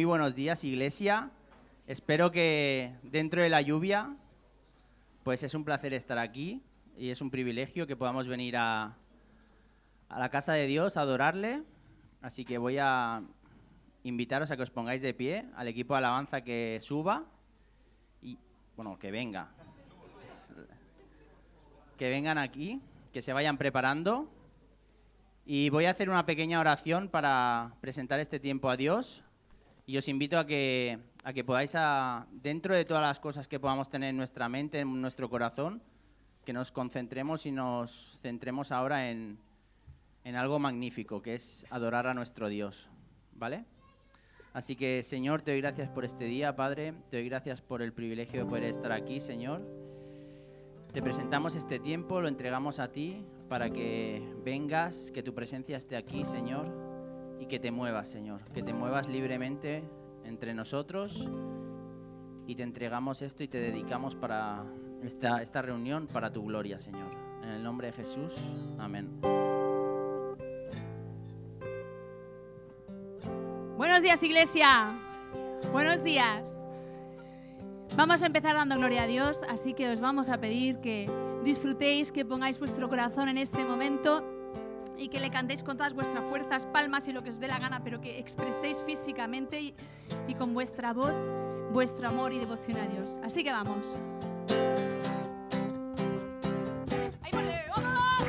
Muy buenos días, iglesia. Espero que dentro de la lluvia, pues es un placer estar aquí y es un privilegio que podamos venir a la casa de Dios a adorarle. Así que voy a invitaros a que os pongáis de pie, al equipo de alabanza que suba y, bueno, que venga. Que vengan aquí, que se vayan preparando. Y voy a hacer una pequeña oración para presentar este tiempo a Dios. Y os invito a que podáis, dentro de todas las cosas que podamos tener en nuestra mente, en nuestro corazón, que nos concentremos y nos centremos ahora en algo magnífico, que es adorar a nuestro Dios, ¿vale? Así que, Señor, te doy gracias por este día, Padre. Te doy gracias por el privilegio de poder estar aquí, Señor. Te presentamos este tiempo, lo entregamos a ti para que vengas, que tu presencia esté aquí, Señor. Y que te muevas, Señor, que te muevas libremente entre nosotros y te entregamos esto y te dedicamos para esta reunión para tu gloria, Señor. En el nombre de Jesús, amén. Buenos días, iglesia. Buenos días. Vamos a empezar dando gloria a Dios, así que os vamos a pedir que disfrutéis, que pongáis vuestro corazón en este momento y que le cantéis con todas vuestras fuerzas, palmas y lo que os dé la gana, pero que expreséis físicamente y con vuestra voz vuestro amor y devoción a Dios. Así que vamos. ¡Ahí por dentro! ¡Vamos!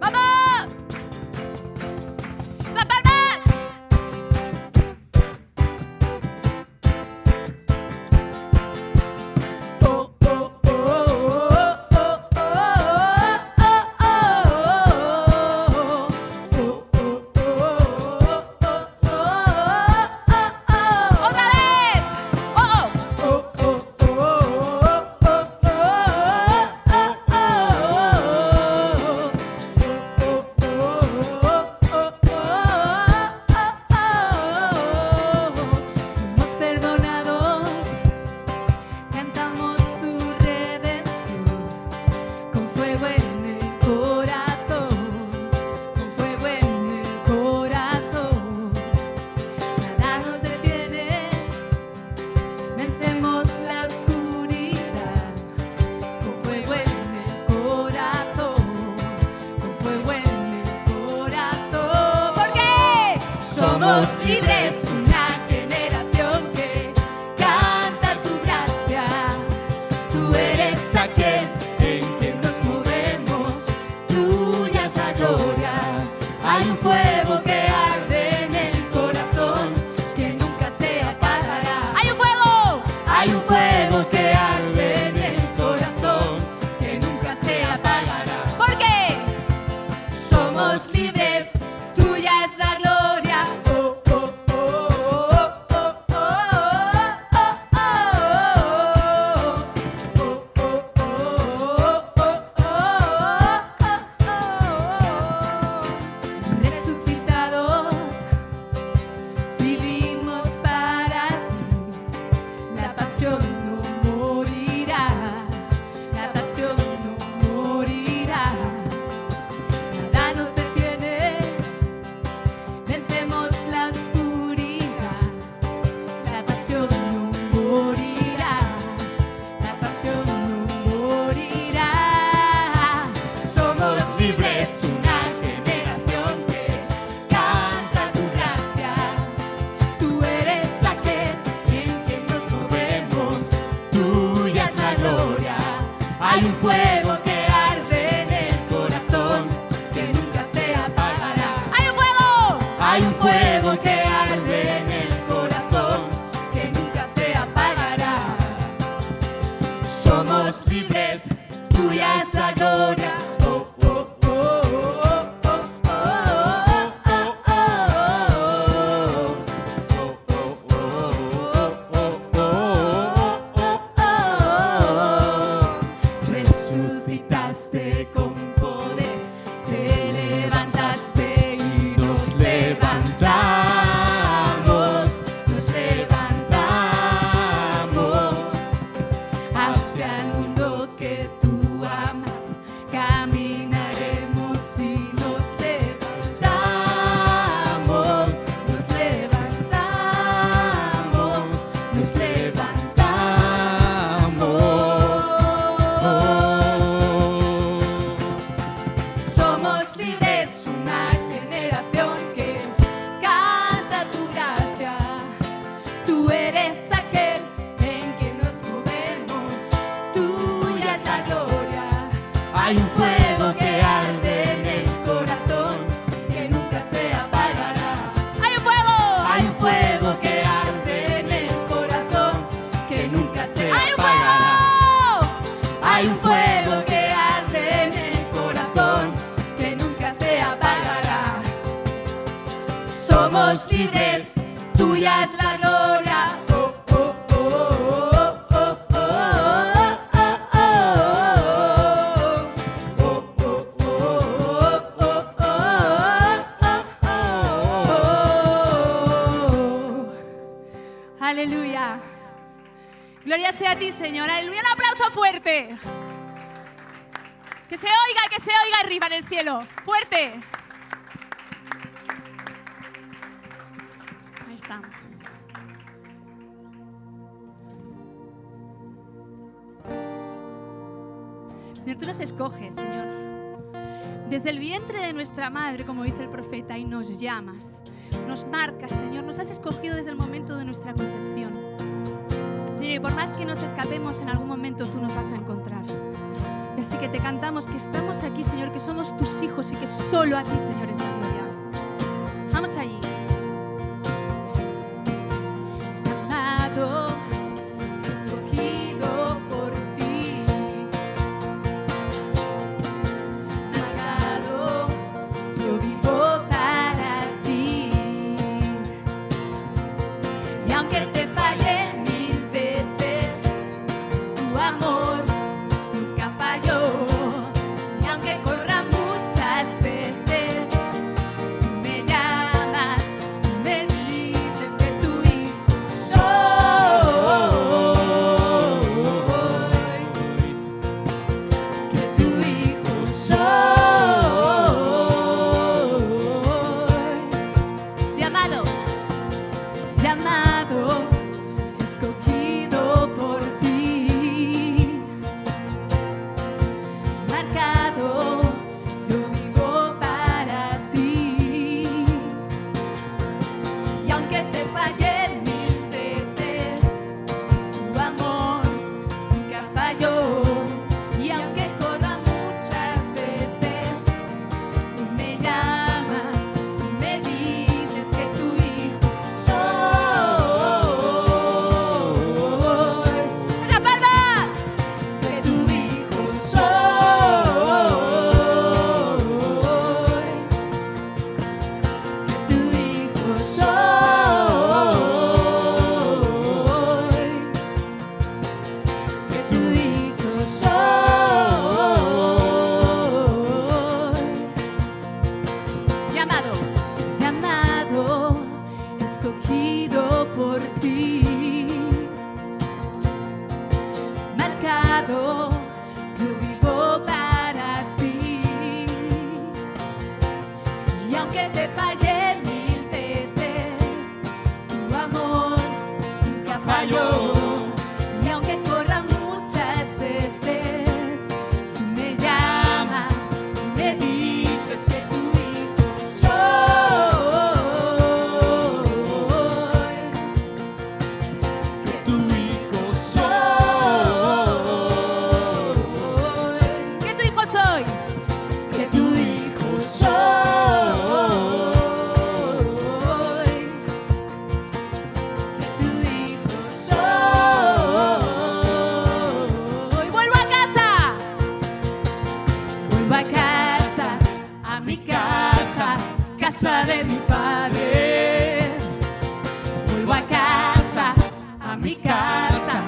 ¡Vamos! ¡Las palmas! Resucitado Hay un fuego que arde en el corazón, que nunca se apagará. Hay un fuego que arde en el corazón, que nunca se apagará. Hay un fuego que arde en el corazón, que nunca se apagará. Somos libres, tuya es la gloria. Oh, oh, oh, oh, oh, oh, aleluya. Gloria sea a ti, Señor. Aleluya. Un aplauso fuerte. Que se oiga arriba en el cielo. Fuerte. Ahí estamos. Señor, tú nos escoges, Señor. Desde el vientre de nuestra madre, como dice el profeta, y nos llamas. Nos marcas, Señor. Nos has escogido desde el momento de nuestra concepción. Señor, y por más que nos escapemos, en algún momento tú nos vas a encontrar. Y así que te cantamos que estamos aquí, Señor, que somos tus hijos y que solo a ti, Señor, es la gloria. Vamos allí. Llamado, escogido por ti, marcado, yo vivo para ti. Y aunque te falle 1000 veces, tu amor nunca falló. Y aunque corra muchas veces, tú me llamas, me dices que tu hijo soy, que tu hijo soy. Llamado, llamado, escogido por ti, marcado, yo vivo para ti. Y aunque te falle 1000 veces, tu amor nunca falló. Y aunque corra muchas veces, tú me llamas, tú me dices que tu hijo soy. ¡Esa palma! Que tu hijo soy. Que tu hijo soy. Que tu hijo soy. Llamado, llamado, escogido por ti, marcado, yo vivo para ti. Y aunque te falle 1000 veces, tu amor nunca falló. Y aunque corra muchas veces, tú me llamas, me dices que tu hijo soy, que tu hijo soy, que tu hijo soy, que tu hijo soy, que tu hijo soy. Vuelvo a casa, vuelvo a casa, a mi casa, casa de mi padre. Vuelvo a casa, a mi casa,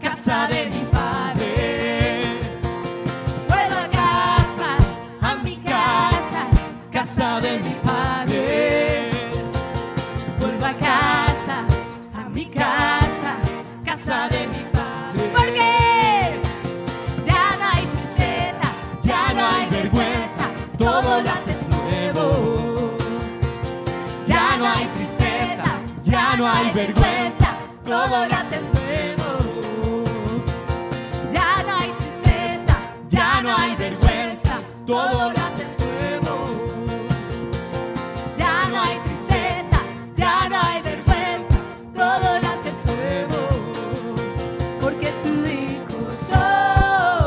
casa de mi padre. Vuelvo a casa, a mi casa, casa de mi padre. Vuelvo a casa, a mi casa, casa de mi padre. Porque ya no hay tristeza, ya no hay vergüenza, todo lo haces nuevo. Ya no hay tristeza, ya no hay vergüenza, todo lo haces nuevo. Ya no hay tristeza, ya no hay vergüenza, todo lo haces nuevo. Ya no hay tristeza, ya no hay vergüenza, todo lo haces nuevo. Porque tu hijo soy.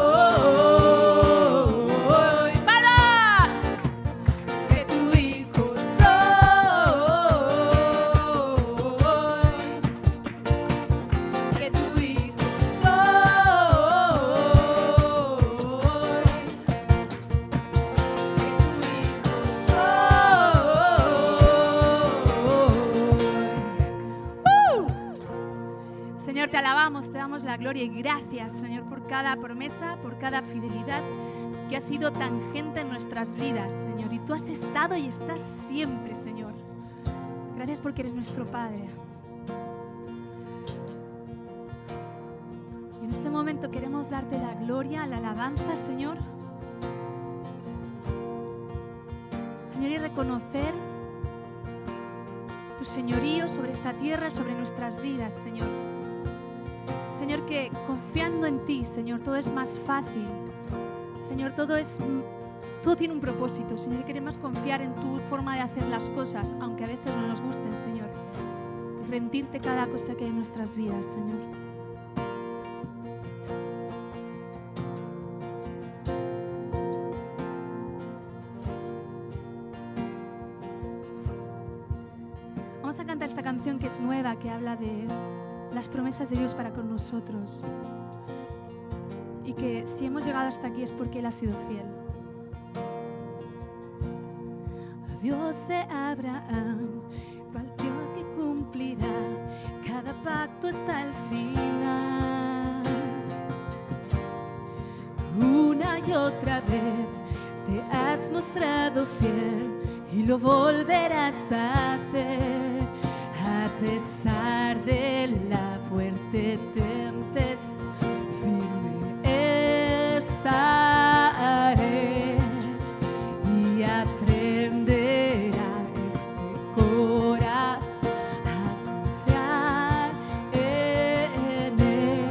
Señor, te alabamos, te damos la gloria y gracias, Señor, por cada promesa, por cada fidelidad que ha sido tangente en nuestras vidas, Señor. Y tú has estado y estás siempre, Señor. Gracias porque eres nuestro Padre. Y en este momento queremos darte la gloria, la alabanza, Señor. Señor, y reconocer tu señorío sobre esta tierra, sobre nuestras vidas, Señor. Señor, que confiando en ti, Señor, todo es más fácil. Señor, todo tiene un propósito, Señor, y queremos confiar en tu forma de hacer las cosas, aunque a veces no nos gusten, Señor. Rendirte cada cosa que hay en nuestras vidas, Señor. Vamos a cantar esta canción que es nueva, que habla de las promesas de Dios para con nosotros. Y que si hemos llegado hasta aquí es porque Él ha sido fiel. Dios de Abraham, cual Dios que cumplirá cada pacto hasta el final. Una y otra vez te has mostrado fiel y lo volverás a hacer. A pesar de la fuerte tempestad, firme estaré y aprenderá este corazón a confiar en Él.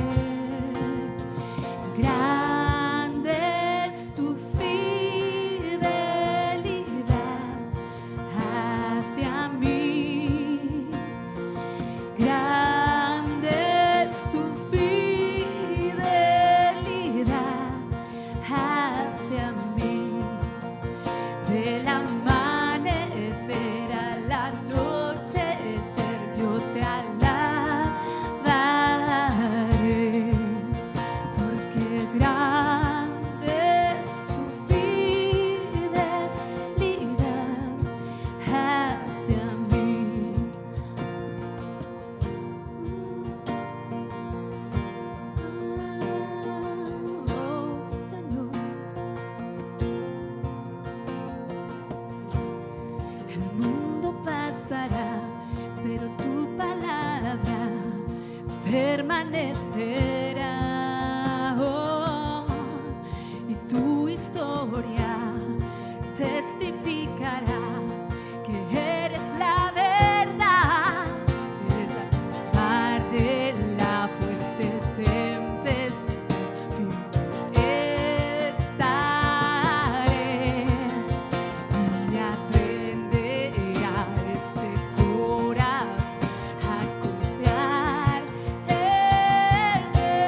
Grande es tu fidelidad hacia mí. Grande es tu fidelidad hacia mí. Del amanecer a la noche, yo te alabaré, porque grande es tu fidelidad hacia mí. Oh Señor, el mundo pasará, pero tu palabra permanecerá. Oh, y tu historia testificará que eres la verdad. Es a pesar de la fuerte tempestad, firme estaré y aprenderá este corazón a confiar en Él.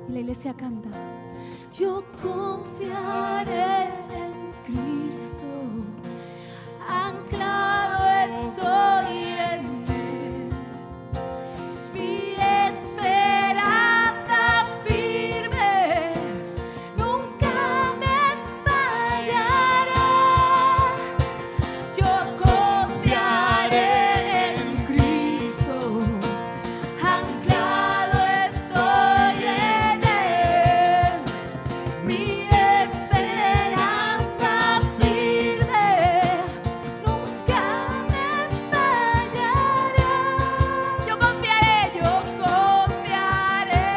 Y la iglesia canta. Yo confiaré en Cristo, anclado estoy en Él. Mi esperanza firme nunca me fallará. Yo confiaré en Cristo, anclado estoy en Él. Mi esperanza firme nunca me fallará. Yo confiaré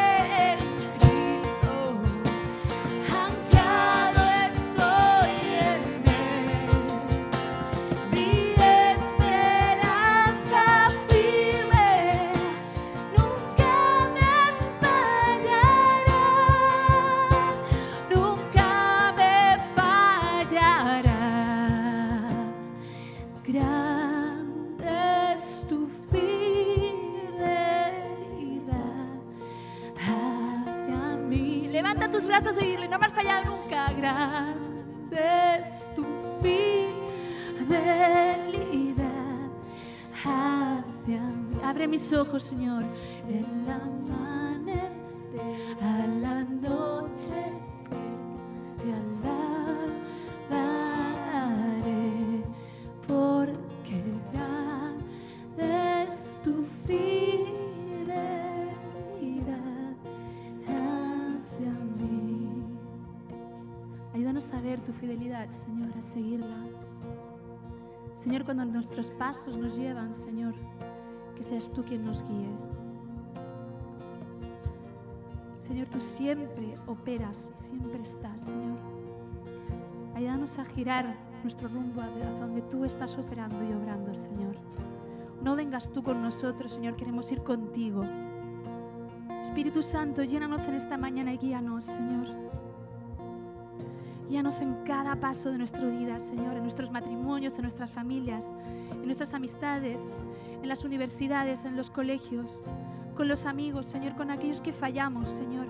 en Cristo, anclado estoy en Él. Mi esperanza firme nunca me fallará. Nunca me fallará. Grande es tu fidelidad hacia mí. Levanta tus brazos y dile, no me has fallado nunca. Grande es tu fidelidad hacia mí. Abre mis ojos, Señor, el amanecer, al anochecer, te alabaré, porque grande es tu fidelidad hacia mí. Ayúdanos a ver tu fidelidad, Señor, a seguirla. Señor, cuando nuestros pasos nos llevan, Señor, que seas tú quien nos guíe. Señor, tú siempre operas, siempre estás, Señor. Ayúdanos a girar nuestro rumbo hacia donde tú estás operando y obrando, Señor. No vengas tú con nosotros, Señor, queremos ir contigo. Espíritu Santo, llénanos en esta mañana y guíanos, Señor. Guíanos en cada paso de nuestra vida, Señor, en nuestros matrimonios, en nuestras familias, en nuestras amistades, en las universidades, en los colegios, con los amigos, Señor, con aquellos que fallamos, Señor.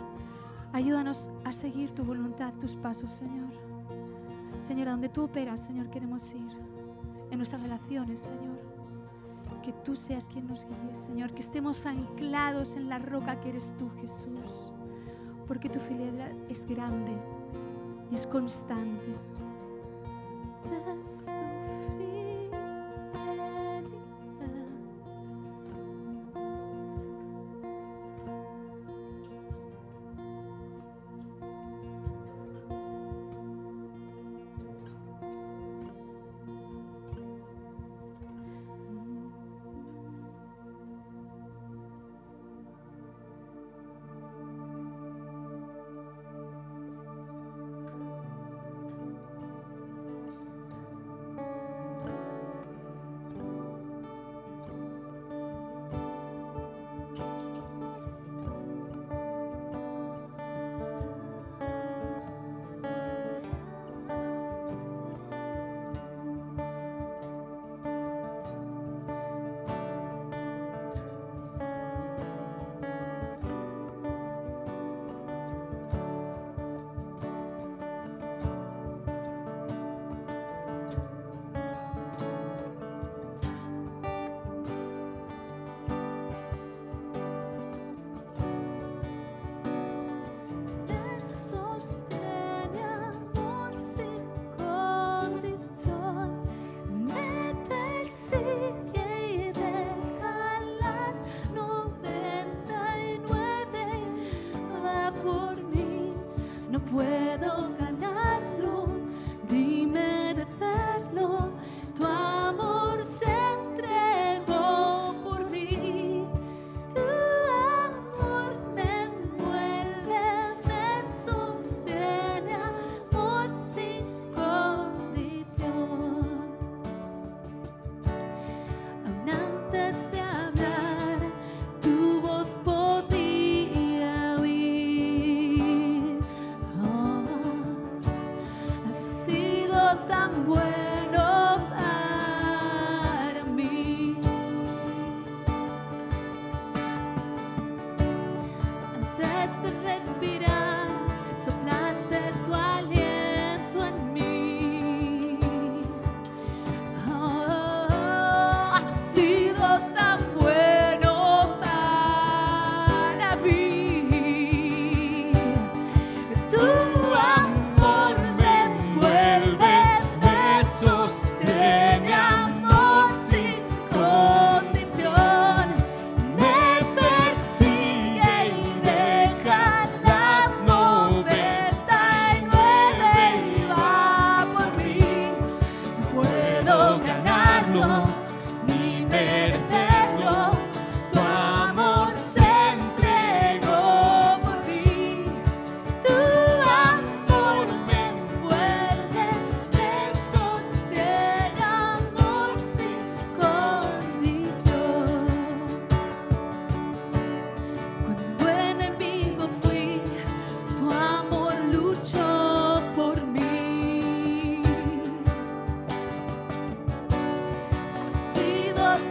Ayúdanos a seguir tu voluntad, tus pasos, Señor. Señor, a donde tú operas, Señor, queremos ir. En nuestras relaciones, Señor. Que tú seas quien nos guíe, Señor. Que estemos anclados en la roca que eres tú, Jesús. Porque tu fidelidad es grande y es constante. Es tu fidelidad.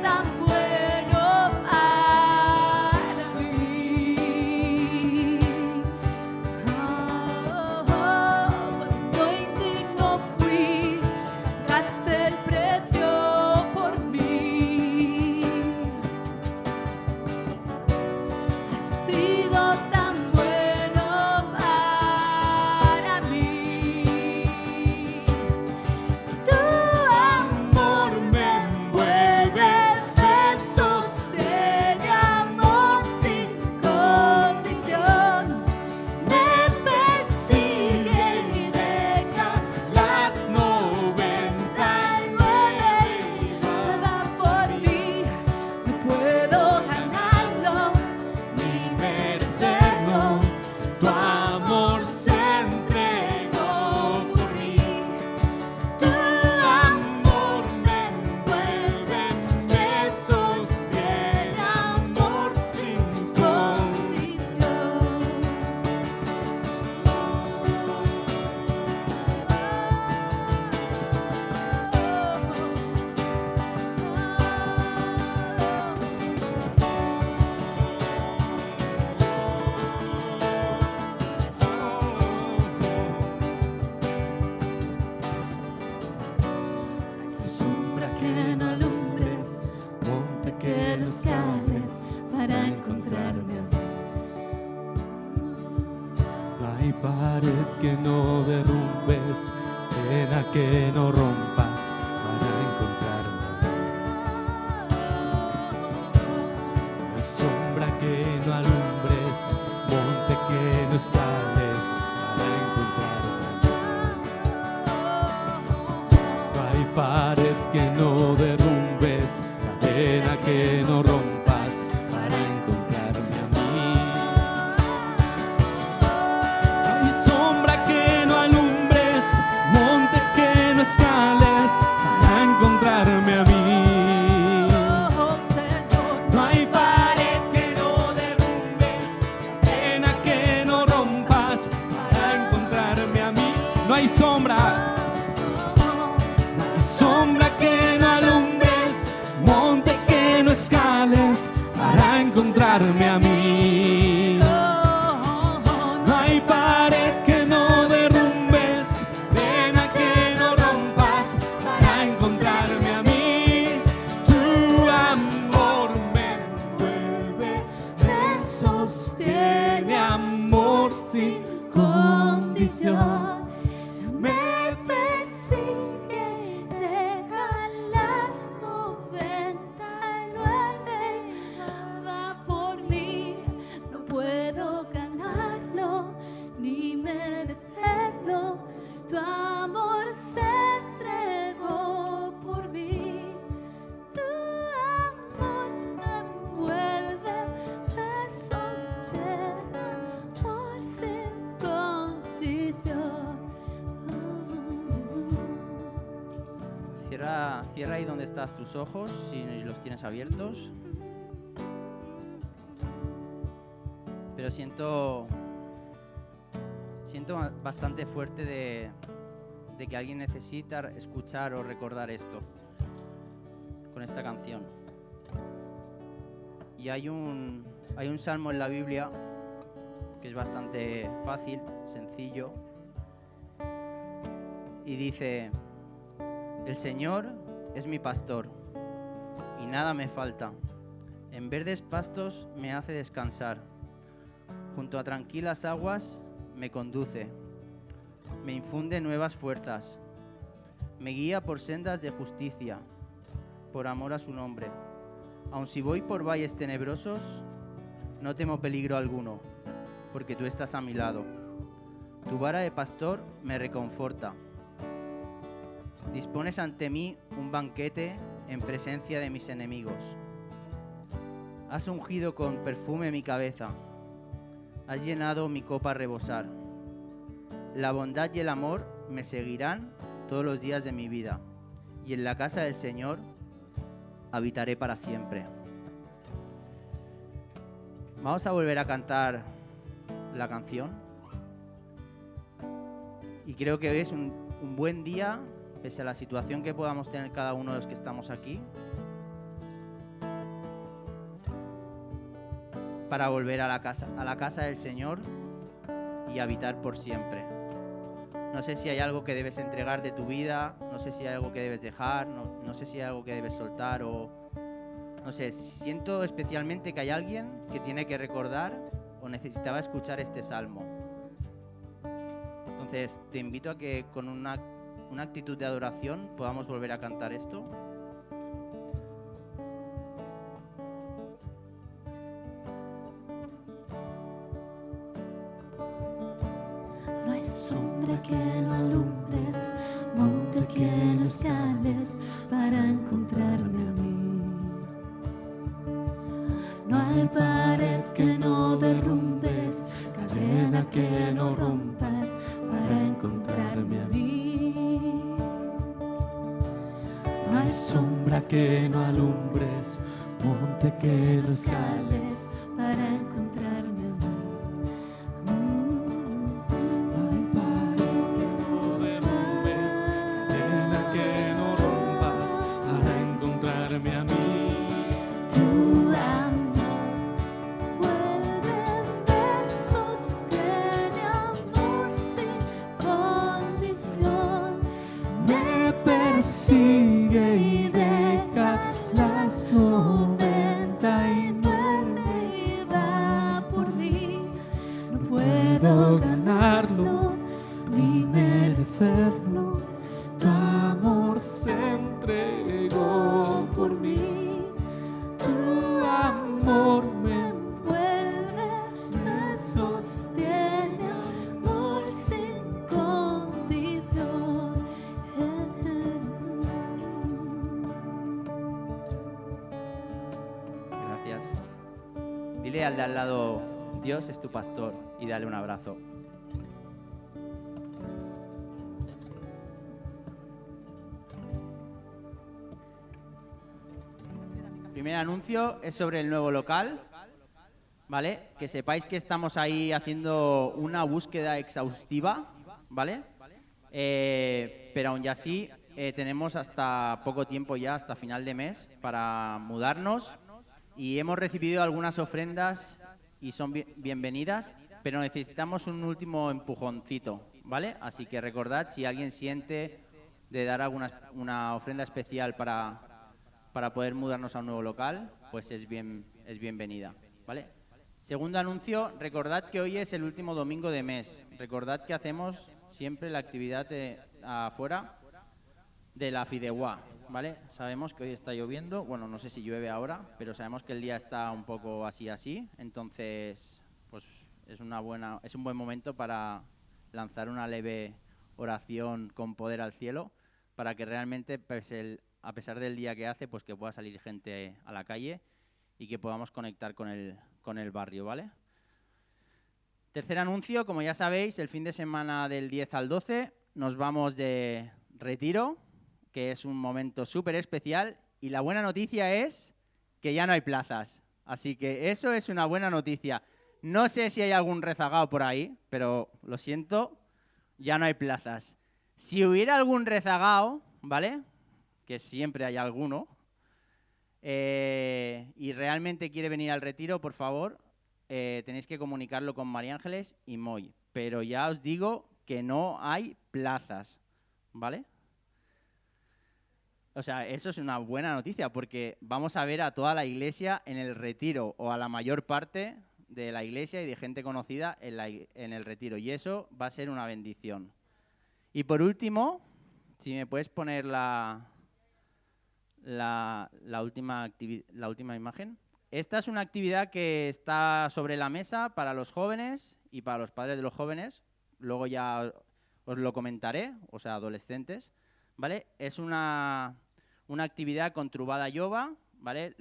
tan bueno para mí. Cuando indigno fui, pagaste el precio por mí. Has sido tan bueno para mí. Tu amor me envuelve, me sostiene, amor sin condición. Me persigue y deja las 99 y nada por mí. No puedo ganarlo ni merecerlo. Tu amor se entregó por mí. Tu amor me envuelve, me sostiene, amor sin sombra que no alumbres, monte que no escales para encontrarme a mí. No hay pared que no derrumbes, pena que no rompas para encontrarme. No hay sombra que no alumbres, monte que no escales para encontrarme. No hay pared que no derrumbes, cadena que no rompas para encontrarme a mí. No hay sombra que no alumbres, monte que no escales para encontrarme a mí. No hay pared que no derrumbes, cadena que no rompas para encontrarme a mí. No hay sombra. Sombra que no alumbres, monte que no escales para encontrarme a mí. No hay pared que no derrumbes, pena que no rompas para encontrarme a mí. Tu amor me envuelve, me sostiene, amor sin condición. Me persigue y deja las 99 y nada por mí. No puedo ganarlo ni merecerlo. Tu amor se entregó por mí. Tu amor me envuelve, me sostiene, amor sin condición. Cierra ahí donde estás tus ojos, si los tienes abiertos. Pero siento bastante fuerte de que alguien necesita escuchar o recordar esto con esta canción. Y hay un salmo en la Biblia que es bastante fácil, sencillo, y dice: el Señor es mi pastor y nada me falta. En verdes pastos me hace descansar. Junto a tranquilas aguas me conduce. Me infunde nuevas fuerzas. Me guía por sendas de justicia, por amor a su nombre. Aun si voy por valles tenebrosos, no temo peligro alguno, porque tú estás a mi lado. Tu vara de pastor me reconforta. Dispones ante mí un banquete en presencia de mis enemigos. Has ungido con perfume mi cabeza. Has llenado mi copa a rebosar. La bondad y el amor me seguirán todos los días de mi vida, y en la casa del Señor habitaré para siempre. Vamos a volver a cantar la canción. Y creo que hoy es un buen día, pese a la situación que podamos tener cada uno de los que estamos aquí, para volver a la casa del Señor y habitar por siempre. No sé si hay algo que debes entregar de tu vida, no sé si hay algo que debes dejar, no sé si hay algo que debes soltar o... No sé, siento especialmente que hay alguien que tiene que recordar o necesitaba escuchar este salmo. Entonces, te invito a que con una actitud de adoración podamos volver a cantar esto. No hay sombra que no alumbres, monte que no escales para encontrarme a mí. No hay pared que no derrumbes, cadena que no rompas para encontrarme a mí. No hay sombra que no alumbres, monte que no escales para encontrarme a mí. No hay pared que no derrumbes, cadena que no rompas para encontrarme a mí. Tu amor vuelve, me sostiene, amor sin condición. Me persigue y deja las 99 y va por mí. No puedo ganarlo ni merecerlo. Tu amor se entregó por mí. Tu amor me envuelve, me sostiene, amor sin condición. Gracias. Dile al de al lado, Dios es tu pastor, y dale un abrazo. Primer anuncio es sobre el nuevo local, ¿vale? Que sepáis que estamos ahí haciendo una búsqueda exhaustiva, ¿vale? Pero aún y así tenemos hasta poco tiempo ya, hasta final de mes, para mudarnos y hemos recibido algunas ofrendas y son bienvenidas, pero necesitamos un último empujoncito, ¿vale? Así que recordad, si alguien siente de dar una ofrenda especial para poder mudarnos a un nuevo local, pues es bienvenida, ¿vale? Segundo anuncio, recordad que hoy es el último domingo de mes. Recordad que hacemos siempre la actividad afuera de la Fideuá, ¿vale? Sabemos que hoy está lloviendo, bueno, no sé si llueve ahora, pero sabemos que el día está un poco así, entonces pues es un buen momento para lanzar una leve oración con poder al cielo para que realmente a pesar del día que hace, pues que pueda salir gente a la calle y que podamos conectar con el barrio, ¿vale? Tercer anuncio, como ya sabéis, el fin de semana del 10 al 12 nos vamos de retiro, que es un momento súper especial, y la buena noticia es que ya no hay plazas. Así que eso es una buena noticia. No sé si hay algún rezagado por ahí, pero lo siento, ya no hay plazas. Si hubiera algún rezagado, ¿vale?, que siempre hay alguno, y realmente quiere venir al retiro, por favor, tenéis que comunicarlo con María Ángeles y Moy. Pero ya os digo que no hay plazas, ¿vale? O sea, eso es una buena noticia porque vamos a ver a toda la iglesia en el retiro, o a la mayor parte de la iglesia y de gente conocida en el retiro. Y eso va a ser una bendición. Y por último, si me puedes poner la última imagen. Esta es una actividad que está sobre la mesa para los jóvenes y para los padres de los jóvenes. Luego ya os lo comentaré, o sea, adolescentes, ¿vale? Es una actividad con Trubada Yoba, ¿vale?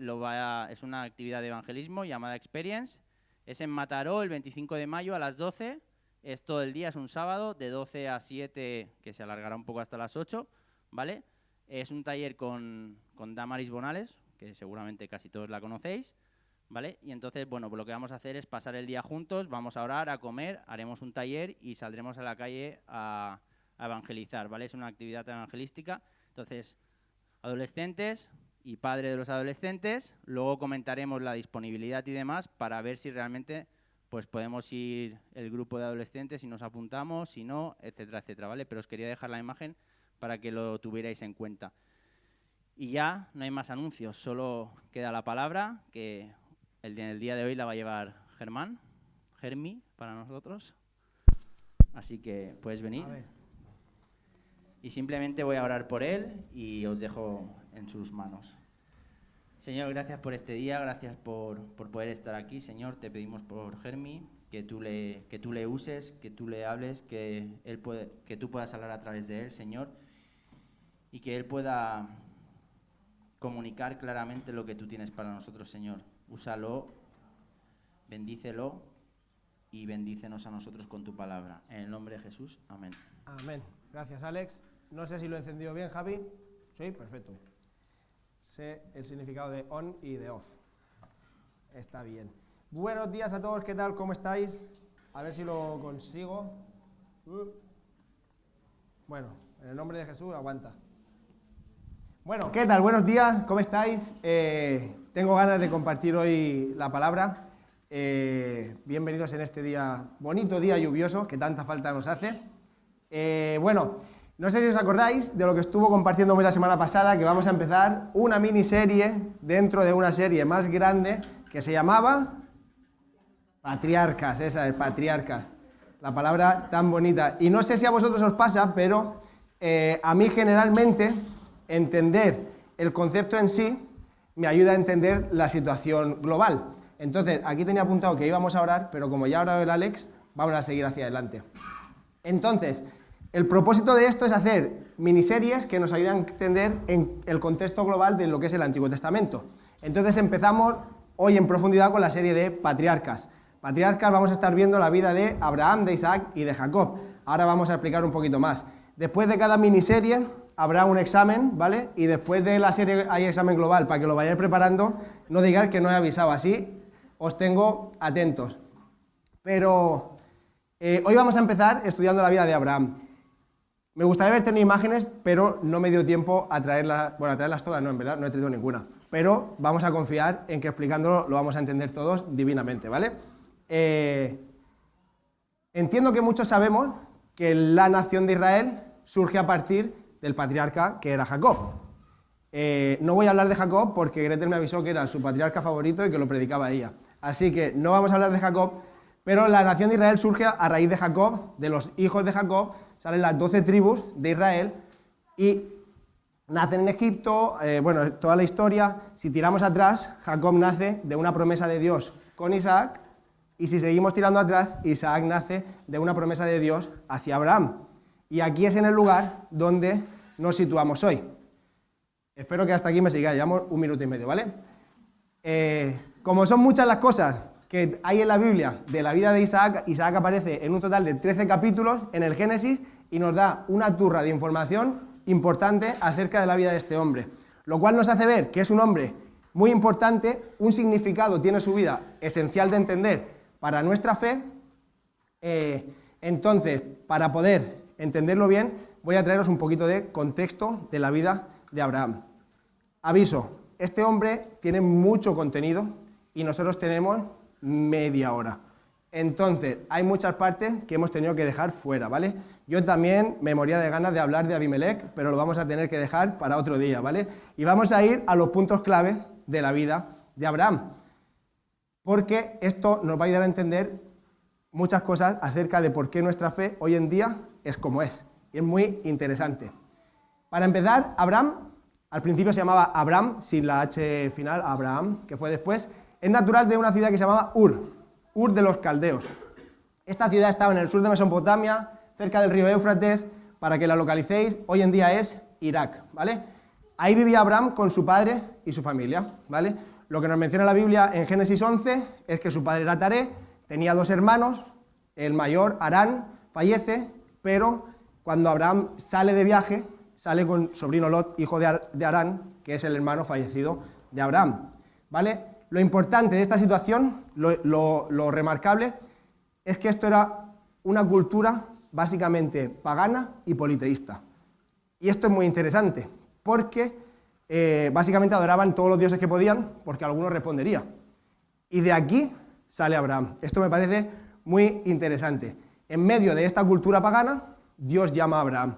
Es una actividad de evangelismo llamada Experience. Es en Mataró el 25 de mayo a las 12. Es todo el día, es un sábado, de 12 a 7, que se alargará un poco hasta las 8, ¿vale? Es un taller con Damaris Bonales, que seguramente casi todos la conocéis, ¿vale? Y entonces, bueno, pues lo que vamos a hacer es pasar el día juntos, vamos a orar, a comer, haremos un taller y saldremos a la calle a evangelizar, ¿vale? Es una actividad evangelística. Entonces, adolescentes, y padre de los adolescentes. Luego comentaremos la disponibilidad y demás para ver si realmente pues podemos ir el grupo de adolescentes, si nos apuntamos, si no, etcétera, etcétera, ¿vale? Pero os quería dejar la imagen para que lo tuvierais en cuenta. Y ya no hay más anuncios, solo queda la palabra, que en el día de hoy la va a llevar Germi, para nosotros. Así que puedes venir. Y simplemente voy a orar por él y os dejo en sus manos. Señor, gracias por este día, gracias por poder estar aquí. Señor, te pedimos por Germi, que tú le uses, que tú le hables, que tú puedas hablar a través de él, Señor, y que él pueda comunicar claramente lo que tú tienes para nosotros, Señor. Úsalo, bendícelo y bendícenos a nosotros con tu palabra. En el nombre de Jesús, amén. Amén. Gracias, Alex. No sé si lo he encendido bien, Javi. Sí, perfecto. Sé el significado de on y de off. Está bien. Buenos días a todos, ¿qué tal? ¿Cómo estáis? A ver si lo consigo. Bueno, en el nombre de Jesús, aguanta. Bueno, ¿qué tal? Buenos días, ¿cómo estáis? Tengo ganas de compartir hoy la palabra. Bienvenidos en este día, bonito día lluvioso, que tanta falta nos hace. Bueno, no sé si os acordáis de lo que estuvo compartiéndome la semana pasada, que vamos a empezar una miniserie dentro de una serie más grande que se llamaba Patriarcas, esa es, Patriarcas, la palabra tan bonita. Y no sé si a vosotros os pasa, pero a mí generalmente entender el concepto en sí me ayuda a entender la situación global. Entonces, aquí tenía apuntado que íbamos a orar, pero como ya ha orado el Alex, vamos a seguir hacia adelante. Entonces, el propósito de esto es hacer miniseries que nos ayuden a entender en el contexto global de lo que es el Antiguo Testamento. Entonces empezamos hoy en profundidad con la serie de Patriarcas. Patriarcas, vamos a estar viendo la vida de Abraham, de Isaac y de Jacob. Ahora vamos a explicar un poquito más. Después de cada miniserie habrá un examen, ¿vale? Y después de la serie hay examen global, para que lo vayáis preparando, no digáis que no he avisado, así os tengo atentos. Pero hoy vamos a empezar estudiando la vida de Abraham. Me gustaría haber tenido imágenes, pero no me dio tiempo a traerlas, bueno, a traerlas todas, no, en verdad, no he traído ninguna. Pero vamos a confiar en que explicándolo lo vamos a entender todos divinamente, ¿vale? Entiendo que muchos sabemos que la nación de Israel surge a partir del patriarca que era Jacob. No voy a hablar de Jacob porque Gretel me avisó que era su patriarca favorito y que lo predicaba ella. Así que no vamos a hablar de Jacob, pero la nación de Israel surge a raíz de Jacob, de los hijos de Jacob, salen las 12 tribus de Israel y nacen en Egipto, bueno, toda la historia. Si tiramos atrás, Jacob nace de una promesa de Dios con Isaac, y si seguimos tirando atrás, Isaac nace de una promesa de Dios hacia Abraham. Y aquí es en el lugar donde nos situamos hoy. Espero que hasta aquí me sigáis, llevamos 1 minuto y medio, ¿vale? Como son muchas las cosas que hay en la Biblia de la vida de Isaac, Isaac aparece en un total de 13 capítulos en el Génesis y nos da una turra de información importante acerca de la vida de este hombre, lo cual nos hace ver que es un hombre muy importante, un significado tiene su vida esencial de entender para nuestra fe. Entonces, para poder entenderlo bien, voy a traeros un poquito de contexto de la vida de Abraham. Aviso, este hombre tiene mucho contenido y nosotros tenemos media hora. Entonces, hay muchas partes que hemos tenido que dejar fuera, ¿vale? Yo también me moría de ganas de hablar de Abimelech, pero lo vamos a tener que dejar para otro día, ¿vale? Y vamos a ir a los puntos clave de la vida de Abraham, porque esto nos va a ayudar a entender muchas cosas acerca de por qué nuestra fe hoy en día es como es. Y es muy interesante. Para empezar, Abraham, al principio se llamaba Abram, sin la H final, Abraham, que fue después, es natural de una ciudad que se llamaba Ur de los Caldeos. Esta ciudad estaba en el sur de Mesopotamia, cerca del río Éufrates. Para que la localicéis, hoy en día es Irak, ¿vale? Ahí vivía Abraham con su padre y su familia, ¿vale? Lo que nos menciona la Biblia en Génesis 11 es que su padre era Taré, tenía 2 hermanos, el mayor, Harán, fallece, pero cuando Abraham sale de viaje, sale con su sobrino Lot, hijo de Harán, que es el hermano fallecido de Abraham, ¿vale? Lo importante de esta situación, lo remarcable, es que esto era una cultura básicamente pagana y politeísta. Y esto es muy interesante, porque básicamente adoraban todos los dioses que podían, porque alguno respondería. Y de aquí sale Abraham. Esto me parece muy interesante. En medio de esta cultura pagana, Dios llama a Abraham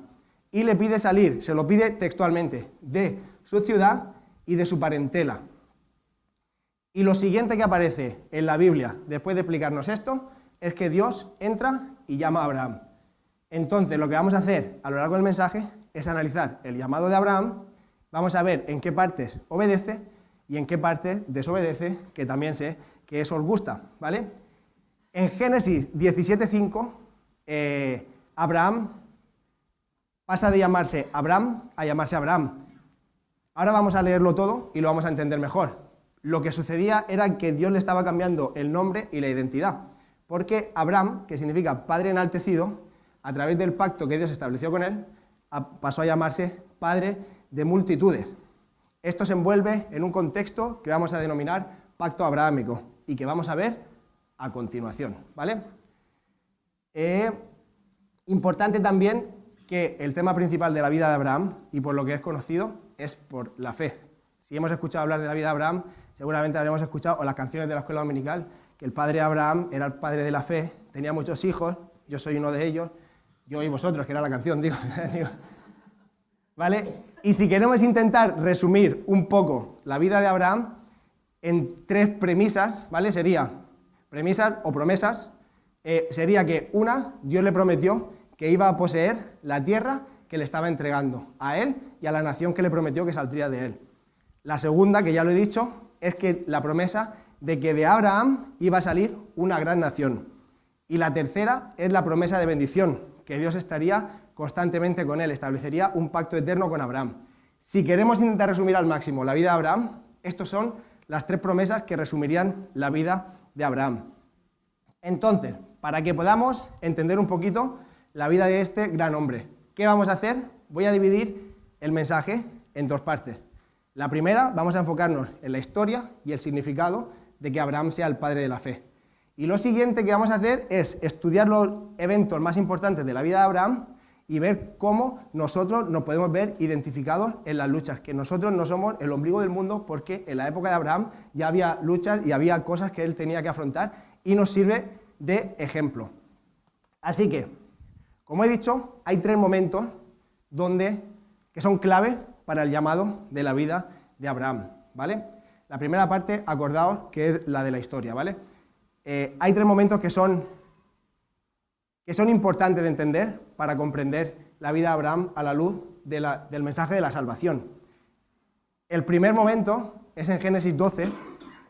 y le pide salir, se lo pide textualmente, de su ciudad y de su parentela. Y lo siguiente que aparece en la Biblia, después de explicarnos esto, es que Dios entra y llama a Abraham. Entonces, lo que vamos a hacer a lo largo del mensaje es analizar el llamado de Abraham, vamos a ver en qué partes obedece y en qué partes desobedece, que también sé que eso os gusta, ¿vale? En Génesis 17:5, Abraham pasa de llamarse Abram a llamarse Abraham. Ahora vamos a leerlo todo y lo vamos a entender mejor. Lo que sucedía era que Dios le estaba cambiando el nombre y la identidad, porque Abraham, que significa padre enaltecido, a través del pacto que Dios estableció con él, pasó a llamarse padre de multitudes. Esto se envuelve en un contexto que vamos a denominar pacto abrahámico y que vamos a ver a continuación, ¿vale? Importante también que el tema principal de la vida de Abraham, y por lo que es conocido, es por la fe. Si hemos escuchado hablar de la vida de Abraham, seguramente habremos escuchado, o las canciones de la escuela dominical, que el padre de Abraham era el padre de la fe, tenía muchos hijos, yo soy uno de ellos, yo y vosotros, que era la canción, digo. ¿Vale? Y si queremos intentar resumir un poco la vida de Abraham en 3 premisas, ¿vale? Sería premisas o promesas, sería que una, Dios le prometió que iba a poseer la tierra que le estaba entregando a él y a la nación que le prometió que saldría de él. La segunda, que ya lo he dicho, es que la promesa de que de Abraham iba a salir una gran nación. Y la tercera es la promesa de bendición, que Dios estaría constantemente con él, establecería un pacto eterno con Abraham. Si queremos intentar resumir al máximo la vida de Abraham, estas son las 3 promesas que resumirían la vida de Abraham. Entonces, para que podamos entender un poquito la vida de este gran hombre, ¿qué vamos a hacer? Voy a dividir el mensaje en 2 partes. La primera, vamos a enfocarnos en la historia y el significado de que Abraham sea el padre de la fe. Y lo siguiente que vamos a hacer es estudiar los eventos más importantes de la vida de Abraham y ver cómo nosotros nos podemos ver identificados en las luchas, que nosotros no somos el ombligo del mundo, porque en la época de Abraham ya había luchas y había cosas que él tenía que afrontar y nos sirve de ejemplo. Así que, como he dicho, hay 3 momentos que son clave para el llamado de la vida de Abraham, ¿vale? La primera parte, acordaos, que es la de la historia, ¿vale? Hay 3 momentos que son importantes de entender para comprender la vida de Abraham a la luz del mensaje de la salvación. El primer momento es en Génesis 12,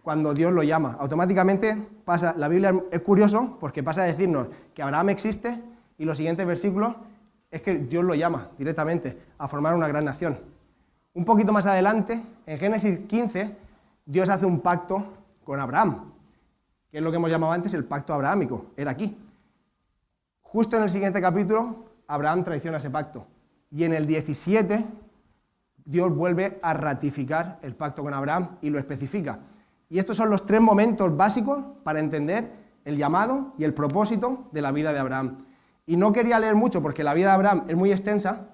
cuando Dios lo llama. Automáticamente pasa, la Biblia es curioso porque pasa a decirnos que Abraham existe y los siguientes versículos es que Dios lo llama directamente a formar una gran nación. Un poquito más adelante, en Génesis 15, Dios hace un pacto con Abraham, que es lo que hemos llamado antes el pacto abrahámico, era aquí. Justo en el siguiente capítulo, Abraham traiciona ese pacto. Y en el 17, Dios vuelve a ratificar el pacto con Abraham y lo especifica. Y estos son los 3 momentos básicos para entender el llamado y el propósito de la vida de Abraham. Y no quería leer mucho porque la vida de Abraham es muy extensa,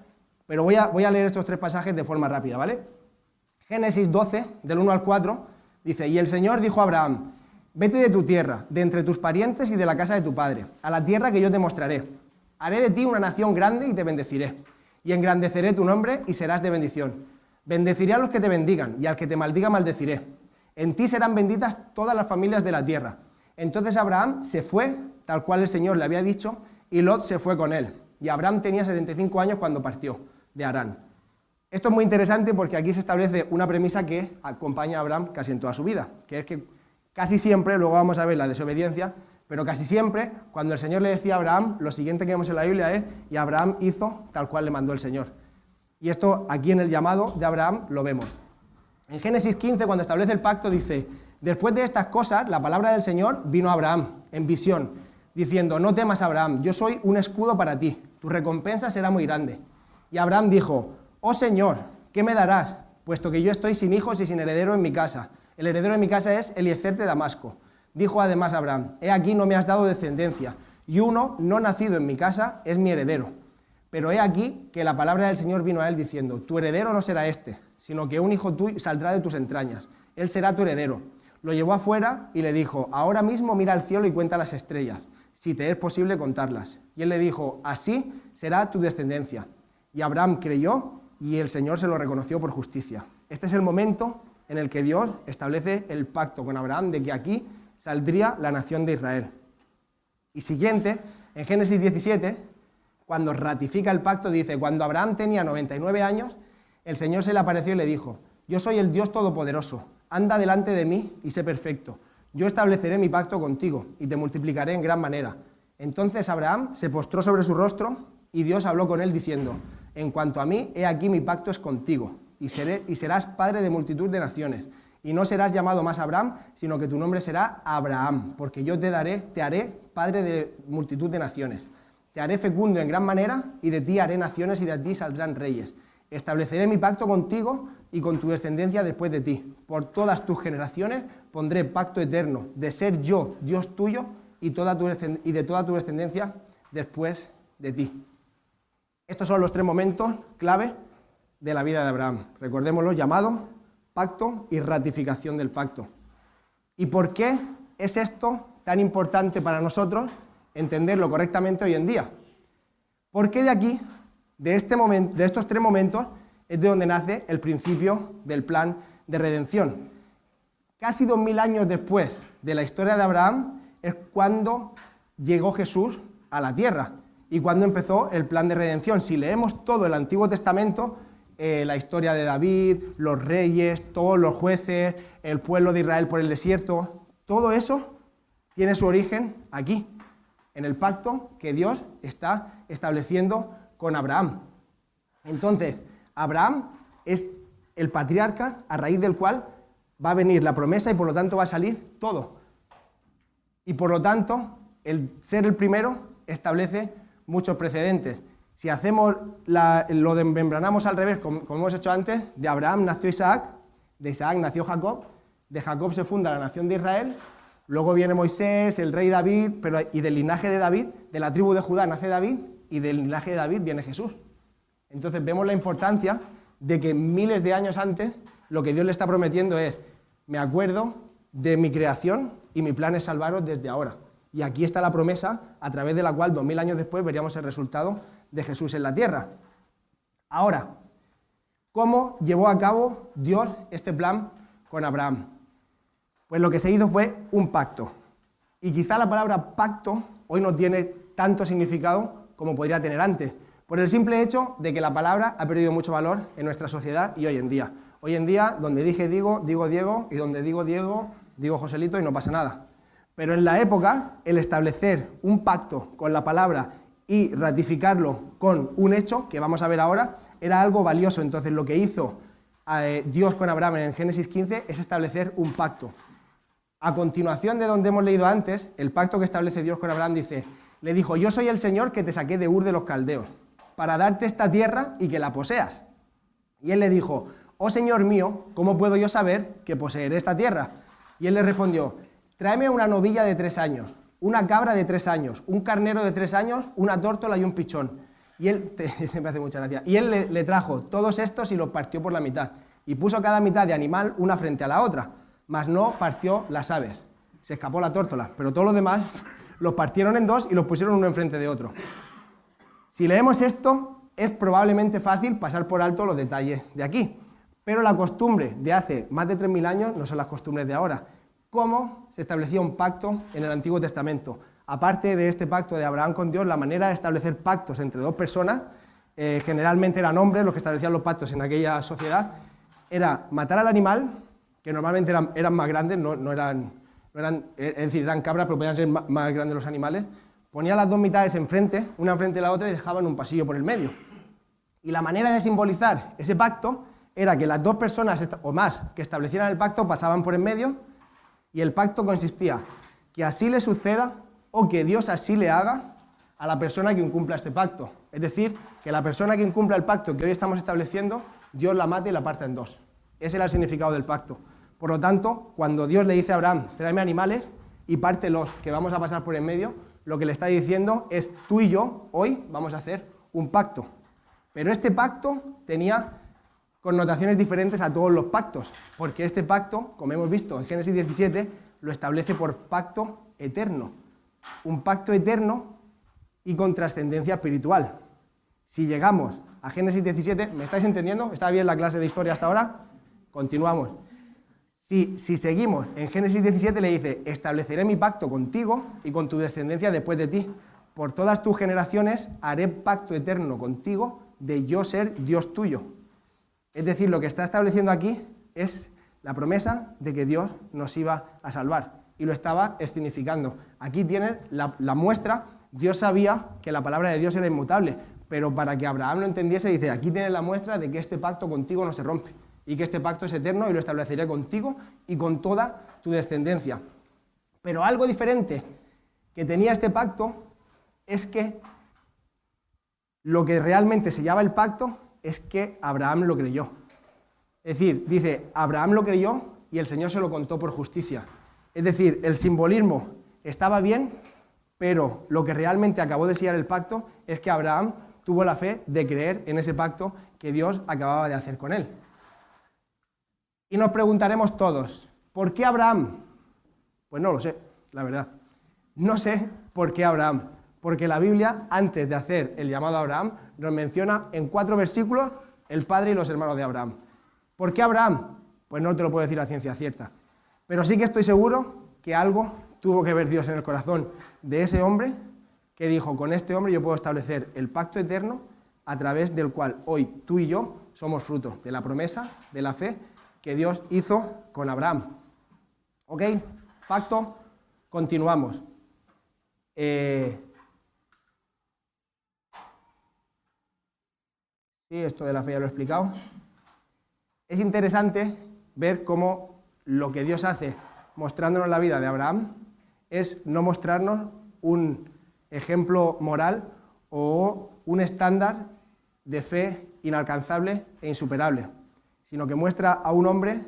pero voy a leer estos 3 pasajes de forma rápida, ¿vale? Génesis 12, del 1 al 4, dice: Y el Señor dijo a Abraham: Vete de tu tierra, de entre tus parientes y de la casa de tu padre, a la tierra que yo te mostraré. Haré de ti una nación grande y te bendeciré, y engrandeceré tu nombre y serás de bendición. Bendeciré a los que te bendigan, y al que te maldiga maldeciré. En ti serán benditas todas las familias de la tierra. Entonces Abraham se fue, tal cual el Señor le había dicho, y Lot se fue con él. Y Abraham tenía 75 años cuando partió de Harán. Esto es muy interesante porque aquí se establece una premisa que acompaña a Abraham casi en toda su vida, que es que casi siempre, luego vamos a ver la desobediencia, pero casi siempre, cuando el Señor le decía a Abraham, lo siguiente que vemos en la Biblia es: y Abraham hizo tal cual le mandó el Señor. Y esto aquí en el llamado de Abraham lo vemos. En Génesis 15, cuando establece el pacto, dice: Después de estas cosas, la palabra del Señor vino a Abraham en visión, diciendo: No temas, Abraham, yo soy un escudo para ti, tu recompensa será muy grande. Y Abraham dijo: Oh Señor, ¿qué me darás? Puesto que yo estoy sin hijos y sin heredero en mi casa. El heredero de mi casa es Eliezer de Damasco. Dijo además Abraham: He aquí no me has dado descendencia, y uno no nacido en mi casa es mi heredero. Pero he aquí que la palabra del Señor vino a él diciendo, tu heredero no será este, sino que un hijo tuyo saldrá de tus entrañas. Él será tu heredero. Lo llevó afuera y le dijo, ahora mismo mira al cielo y cuenta las estrellas, si te es posible contarlas. Y él le dijo, así será tu descendencia. Y Abraham creyó y el Señor se lo reconoció por justicia. Este es el momento en el que Dios establece el pacto con Abraham de que aquí saldría la nación de Israel. Y siguiente, en Génesis 17, cuando ratifica el pacto, dice, cuando Abraham tenía 99 años, el Señor se le apareció y le dijo, yo soy el Dios Todopoderoso, anda delante de mí y sé perfecto. Yo estableceré mi pacto contigo y te multiplicaré en gran manera. Entonces Abraham se postró sobre su rostro y Dios habló con él diciendo, en cuanto a mí, he aquí mi pacto es contigo y serás padre de multitud de naciones. Y no serás llamado más Abraham, sino que tu nombre será Abraham, porque yo te haré padre de multitud de naciones. Te haré fecundo en gran manera, y de ti haré naciones, y de ti saldrán reyes. Estableceré mi pacto contigo y con tu descendencia después de ti. Por todas tus generaciones pondré pacto eterno, de ser yo, Dios tuyo, y de toda tu descendencia después de ti. Estos son los 3 momentos clave de la vida de Abraham. Recordémoslo, llamado, pacto y ratificación del pacto. ¿Y por qué es esto tan importante para nosotros entenderlo correctamente hoy en día? Porque de aquí, de estos 3 momentos, es de donde nace el principio del plan de redención. Casi 2000 años después de la historia de Abraham es cuando llegó Jesús a la tierra y cuando empezó el plan de redención. Si leemos todo el Antiguo Testamento, la historia de David, los reyes, todos los jueces, el pueblo de Israel por el desierto, todo eso tiene su origen aquí, en el pacto que Dios está estableciendo con Abraham. Entonces, Abraham es el patriarca a raíz del cual va a venir la promesa y por lo tanto va a salir todo. Y por lo tanto, el ser el primero establece muchos precedentes. Si hacemos lo desmembranamos al revés, como hemos hecho antes, de Abraham nació Isaac, de Isaac nació Jacob, de Jacob se funda la nación de Israel, luego viene Moisés, el rey David, y del linaje de David, de la tribu de Judá nace David, y del linaje de David viene Jesús. Entonces vemos la importancia de que miles de años antes lo que Dios le está prometiendo es, me acuerdo de mi creación y mi plan es salvaros desde ahora. Y aquí está la promesa a través de la cual 2000 años después veríamos el resultado de Jesús en la tierra. Ahora, ¿cómo llevó a cabo Dios este plan con Abraham? Pues lo que se hizo fue un pacto. Y quizá la palabra pacto hoy no tiene tanto significado como podría tener antes, por el simple hecho de que la palabra ha perdido mucho valor en nuestra sociedad y hoy en día. Hoy en día, donde dije digo Diego, y donde digo Diego, digo Joselito y no pasa nada. Pero en la época, el establecer un pacto con la palabra y ratificarlo con un hecho, que vamos a ver ahora, era algo valioso. Entonces lo que hizo Dios con Abraham en Génesis 15 es establecer un pacto. A continuación de donde hemos leído antes, el pacto que establece Dios con Abraham dice, le dijo, yo soy el Señor que te saqué de Ur de los Caldeos, para darte esta tierra y que la poseas. Y él le dijo, oh Señor mío, ¿cómo puedo yo saber que poseeré esta tierra? Y él le respondió, tráeme una novilla de 3 años, una cabra de 3 años, un carnero de 3 años, una tórtola y un pichón. Y él, me hace mucha gracia, y él le trajo todos estos y los partió por la mitad. Y puso cada mitad de animal una frente a la otra, mas no partió las aves. Se escapó la tórtola, pero todos los demás los partieron en 2 y los pusieron uno enfrente de otro. Si leemos esto, es probablemente fácil pasar por alto los detalles de aquí. Pero la costumbre de hace más de 3000 años no son las costumbres de ahora. ¿Cómo se establecía un pacto en el Antiguo Testamento? Aparte de este pacto de Abraham con Dios, la manera de establecer pactos entre 2 personas, generalmente eran hombres los que establecían los pactos en aquella sociedad, era matar al animal, que normalmente eran más grandes, es decir, eran cabras, pero podían ser más grandes los animales, ponía las 2 mitades enfrente, una enfrente de la otra y dejaban un pasillo por el medio. Y la manera de simbolizar ese pacto era que las 2 personas o más que establecieran el pacto pasaban por en medio, y el pacto consistía que así le suceda o que Dios así le haga a la persona que incumpla este pacto. Es decir, que la persona que incumpla el pacto que hoy estamos estableciendo, Dios la mate y la parta en 2. Ese era el significado del pacto. Por lo tanto, cuando Dios le dice a Abraham, tráeme animales y pártelos, que vamos a pasar por en medio, lo que le está diciendo es, tú y yo hoy vamos a hacer un pacto. Pero este pacto tenía connotaciones diferentes a todos los pactos, porque este pacto, como hemos visto en Génesis 17, lo establece por pacto eterno. Un pacto eterno y con trascendencia espiritual. Si llegamos a Génesis 17, ¿me estáis entendiendo? ¿Está bien la clase de historia hasta ahora? Continuamos. Si seguimos en Génesis 17, le dice, estableceré mi pacto contigo y con tu descendencia después de ti. Por todas tus generaciones haré pacto eterno contigo de yo ser Dios tuyo. Es decir, lo que está estableciendo aquí es la promesa de que Dios nos iba a salvar. Y lo estaba escenificando. Aquí tienes la muestra. Dios sabía que la palabra de Dios era inmutable, pero para que Abraham lo entendiese, dice, aquí tienes la muestra de que este pacto contigo no se rompe, y que este pacto es eterno y lo estableceré contigo y con toda tu descendencia. Pero algo diferente que tenía este pacto es que lo que realmente sellaba el pacto es que Abraham lo creyó. Es decir, dice, Abraham lo creyó y el Señor se lo contó por justicia. Es decir, el simbolismo estaba bien, pero lo que realmente acabó de sellar el pacto es que Abraham tuvo la fe de creer en ese pacto que Dios acababa de hacer con él. Y nos preguntaremos todos, ¿por qué Abraham? Pues no lo sé, la verdad. No sé por qué Abraham, porque la Biblia, antes de hacer el llamado a Abraham, nos menciona en 4 versículos el padre y los hermanos de Abraham. ¿Por qué Abraham? Pues no te lo puedo decir a ciencia cierta. Pero sí que estoy seguro que algo tuvo que ver Dios en el corazón de ese hombre que dijo, con este hombre yo puedo establecer el pacto eterno a través del cual hoy tú y yo somos fruto de la promesa, de la fe que Dios hizo con Abraham. ¿Ok? Pacto, continuamos. Sí, esto de la fe ya lo he explicado. Es interesante ver cómo lo que Dios hace mostrándonos la vida de Abraham es no mostrarnos un ejemplo moral o un estándar de fe inalcanzable e insuperable, sino que muestra a un hombre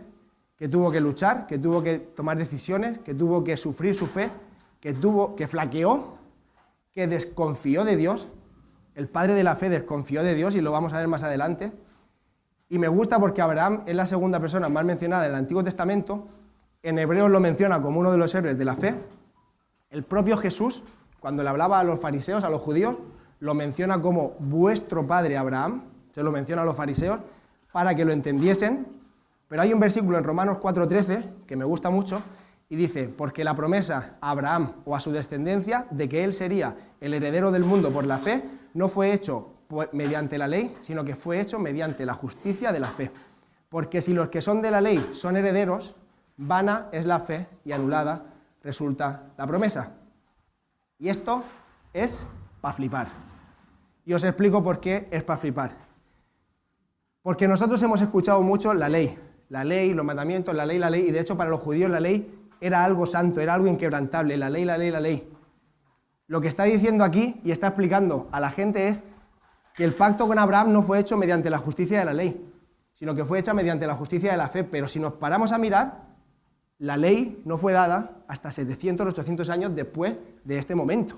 que tuvo que luchar, que tuvo que tomar decisiones, que tuvo que sufrir su fe, que flaqueó, que desconfió de Dios. El padre de la fe desconfió de Dios y lo vamos a ver más adelante. Y me gusta porque Abraham es la segunda persona más mencionada en el Antiguo Testamento. En Hebreos lo menciona como uno de los héroes de la fe. El propio Jesús, cuando le hablaba a los fariseos, a los judíos, lo menciona como vuestro padre Abraham, se lo menciona a los fariseos, para que lo entendiesen. Pero hay un versículo en Romanos 4:13 que me gusta mucho y dice, porque la promesa a Abraham o a su descendencia de que él sería el heredero del mundo por la fe, no fue hecho mediante la ley, sino que fue hecho mediante la justicia de la fe. Porque si los que son de la ley son herederos, vana es la fe y anulada resulta la promesa. Y esto es para flipar. Y os explico por qué es para flipar. Porque nosotros hemos escuchado mucho la ley, los mandamientos, la ley, y de hecho para los judíos la ley era algo santo, era algo inquebrantable, la ley. Lo que está diciendo aquí y está explicando a la gente es que el pacto con Abraham no fue hecho mediante la justicia de la ley, sino que fue hecha mediante la justicia de la fe. Pero si nos paramos a mirar, la ley no fue dada hasta 700 o 800 años después de este momento.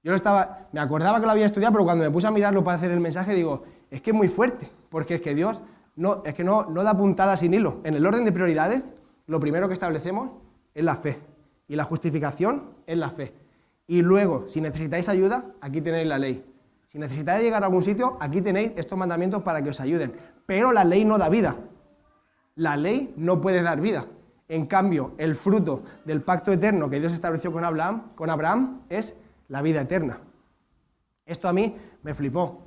Me acordaba que lo había estudiado, pero cuando me puse a mirarlo para hacer el mensaje, digo, es que es muy fuerte, porque es que Dios no da puntada sin hilo. En el orden de prioridades, lo primero que establecemos es la fe, y la justificación es la fe. Y luego, si necesitáis ayuda, aquí tenéis la ley. Si necesitáis llegar a algún sitio, aquí tenéis estos mandamientos para que os ayuden. Pero la ley no da vida. La ley no puede dar vida. En cambio, el fruto del pacto eterno que Dios estableció con Abraham es la vida eterna. Esto a mí me flipó.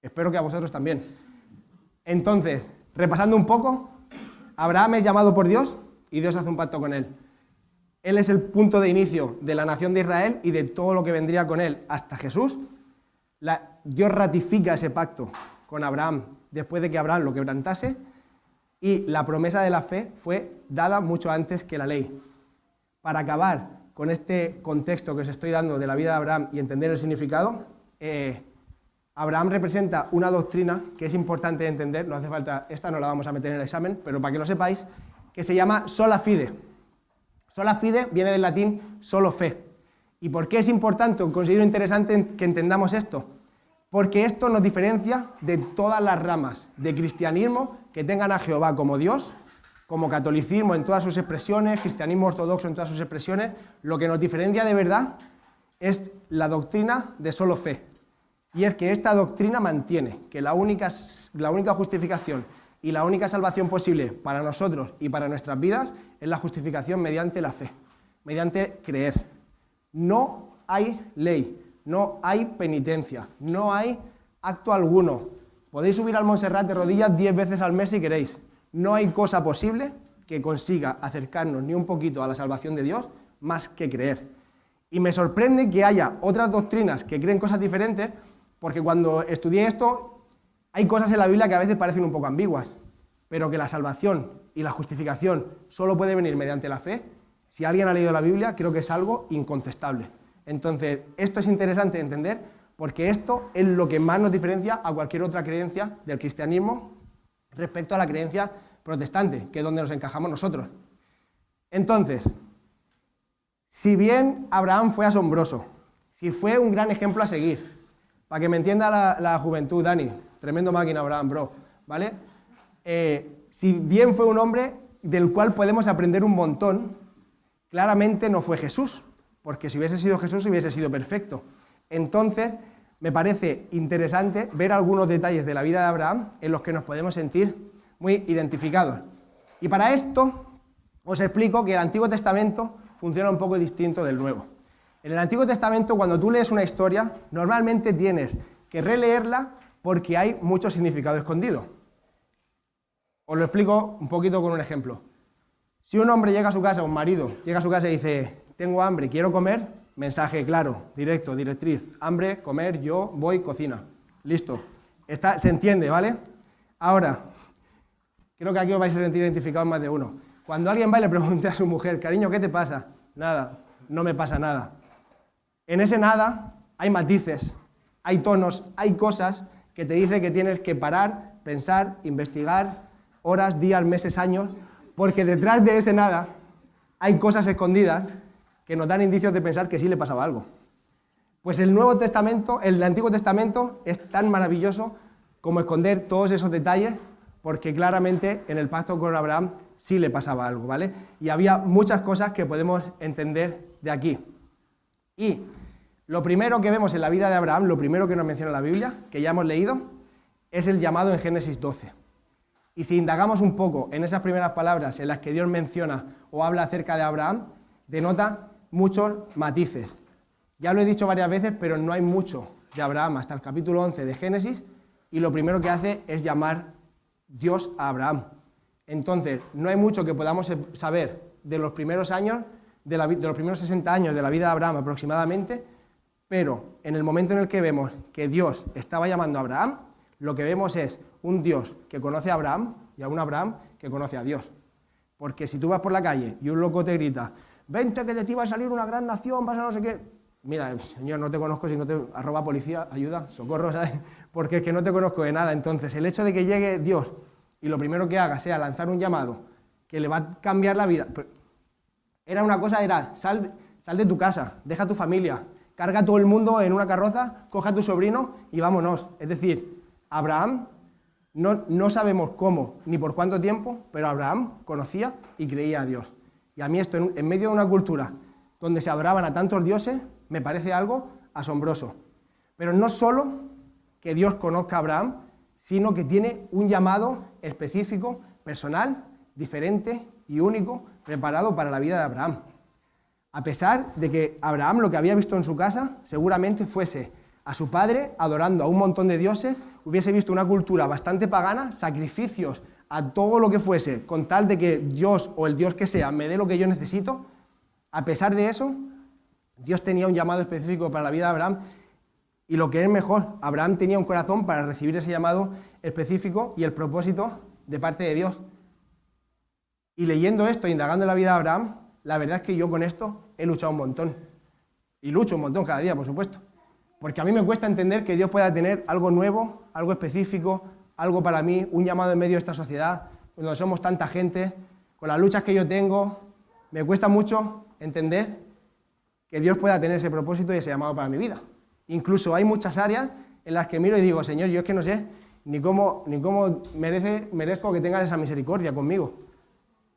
Espero que a vosotros también. Entonces, repasando un poco, Abraham es llamado por Dios y Dios hace un pacto con él. Él es el punto de inicio de la nación de Israel y de todo lo que vendría con él hasta Jesús. Dios ratifica ese pacto con Abraham después de que Abraham lo quebrantase, y la promesa de la fe fue dada mucho antes que la ley. Para acabar con este contexto que os estoy dando de la vida de Abraham y entender el significado, Abraham representa una doctrina que es importante de entender, no hace falta, esta no la vamos a meter en el examen, pero para que lo sepáis, que se llama sola fide. Sola fide viene del latín solo fe, ¿Y por qué es importante o considero interesante que entendamos esto? Porque esto nos diferencia de todas las ramas de cristianismo que tengan a Jehová como Dios, como catolicismo en todas sus expresiones, cristianismo ortodoxo en todas sus expresiones. Lo que nos diferencia de verdad es la doctrina de solo fe. Y es que esta doctrina mantiene que la única justificación y la única salvación posible para nosotros y para nuestras vidas es la justificación mediante la fe, mediante creer. No hay ley, no hay penitencia, no hay acto alguno. Podéis subir al Montserrat de rodillas 10 veces al mes si queréis. No hay cosa posible que consiga acercarnos ni un poquito a la salvación de Dios más que creer. Y me sorprende que haya otras doctrinas que creen cosas diferentes, porque cuando estudié esto, hay cosas en la Biblia que a veces parecen un poco ambiguas, pero que la salvación y la justificación solo puede venir mediante la fe. Si alguien ha leído la Biblia, creo que es algo incontestable. Entonces, esto es interesante de entender, porque esto es lo que más nos diferencia a cualquier otra creencia del cristianismo respecto a la creencia protestante, que es donde nos encajamos nosotros. Entonces, si bien Abraham fue asombroso, si fue un gran ejemplo a seguir, para que me entienda la juventud, Dani, tremendo máquina Abraham, bro, ¿vale? Si bien fue un hombre del cual podemos aprender un montón, claramente no fue Jesús, porque si hubiese sido Jesús hubiese sido perfecto. Entonces, me parece interesante ver algunos detalles de la vida de Abraham en los que nos podemos sentir muy identificados. Y para esto os explico que el Antiguo Testamento funciona un poco distinto del Nuevo. En el Antiguo Testamento, cuando tú lees una historia, normalmente tienes que releerla porque hay mucho significado escondido. Os lo explico un poquito con un ejemplo. Si un hombre llega a su casa, un marido, llega a su casa y dice, tengo hambre, quiero comer, mensaje claro, directo, directriz, hambre, comer, yo voy, cocina. Listo. Se entiende, ¿vale? Ahora, creo que aquí os vais a sentir identificados más de uno. Cuando alguien va y le pregunte a su mujer, cariño, ¿qué te pasa? Nada, no me pasa nada. En ese nada hay matices, hay tonos, hay cosas que te dicen que tienes que parar, pensar, investigar, horas, días, meses, años, porque detrás de ese nada hay cosas escondidas que nos dan indicios de pensar que sí le pasaba algo. Pues el Antiguo Testamento es tan maravilloso como esconder todos esos detalles, porque claramente en el pacto con Abraham sí le pasaba algo, ¿vale? Y había muchas cosas que podemos entender de aquí. Y lo primero que vemos en la vida de Abraham, lo primero que nos menciona la Biblia, que ya hemos leído, es el llamado en Génesis 12. Y si indagamos un poco en esas primeras palabras en las que Dios menciona o habla acerca de Abraham, denota muchos matices. Ya lo he dicho varias veces, pero no hay mucho de Abraham hasta el capítulo 11 de Génesis, y lo primero que hace es llamar Dios a Abraham. Entonces, no hay mucho que podamos saber de los primeros años, de los primeros 60 años de la vida de Abraham aproximadamente, pero en el momento en el que vemos que Dios estaba llamando a Abraham, lo que vemos es un Dios que conoce a Abraham y a un Abraham que conoce a Dios. Porque si tú vas por la calle y un loco te grita, vente que de ti va a salir una gran nación, vas a no sé qué, mira, señor, no te conozco, si no te arroba policía, ayuda, socorro, ¿sabes? Porque es que no te conozco de nada. Entonces, el hecho de que llegue Dios y lo primero que haga sea lanzar un llamado que le va a cambiar la vida, sal de tu casa, deja tu familia, carga a todo el mundo en una carroza, coja a tu sobrino y vámonos. Es decir, Abraham, no sabemos cómo ni por cuánto tiempo, pero Abraham conocía y creía a Dios. Y a mí esto, en medio de una cultura donde se adoraban a tantos dioses, me parece algo asombroso. Pero no solo que Dios conozca a Abraham, sino que tiene un llamado específico, personal, diferente y único, preparado para la vida de Abraham. A pesar de que Abraham lo que había visto en su casa seguramente fuese a su padre adorando a un montón de dioses, hubiese visto una cultura bastante pagana, sacrificios a todo lo que fuese, con tal de que Dios o el Dios que sea me dé lo que yo necesito. A pesar de eso, Dios tenía un llamado específico para la vida de Abraham, y lo que es mejor, Abraham tenía un corazón para recibir ese llamado específico y el propósito de parte de Dios. Y leyendo esto, indagando en la vida de Abraham, la verdad es que yo con esto he luchado un montón. Y lucho un montón cada día, por supuesto. Porque a mí me cuesta entender que Dios pueda tener algo nuevo, algo específico, algo para mí, un llamado en medio de esta sociedad, donde somos tanta gente, con las luchas que yo tengo, me cuesta mucho entender que Dios pueda tener ese propósito y ese llamado para mi vida. Incluso hay muchas áreas en las que miro y digo, Señor, yo es que no sé ni cómo merezco que tengas esa misericordia conmigo.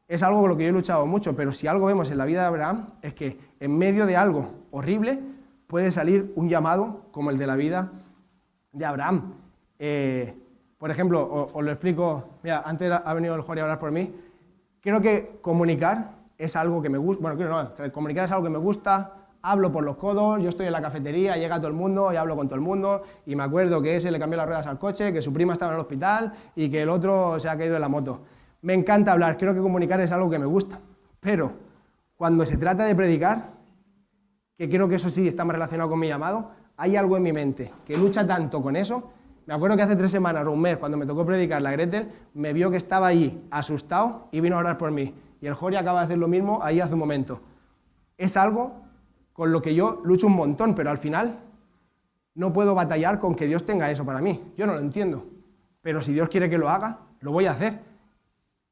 Es algo con lo que yo he luchado mucho, pero si algo vemos en la vida de Abraham es que en medio de algo horrible puede salir un llamado como el de la vida de Abraham. Por ejemplo, os lo explico, mira, antes ha venido el Jorge a hablar por mí. Creo que comunicar es algo que me gusta, comunicar es algo que me gusta. Hablo por los codos, yo estoy en la cafetería, llega todo el mundo y hablo con todo el mundo y me acuerdo que ese le cambió las ruedas al coche, que su prima estaba en el hospital y que el otro se ha caído en la moto. Me encanta hablar, creo que comunicar es algo que me gusta, pero cuando se trata de predicar, que creo que eso sí está más relacionado con mi llamado, hay algo en mi mente que lucha tanto con eso. Me acuerdo que hace 3 semanas o un mes, cuando me tocó predicar la Gretel, me vio que estaba allí asustado y vino a orar por mí. Y el Jorge acaba de hacer lo mismo ahí hace un momento. Es algo con lo que yo lucho un montón, pero al final no puedo batallar con que Dios tenga eso para mí. Yo no lo entiendo, pero si Dios quiere que lo haga, lo voy a hacer.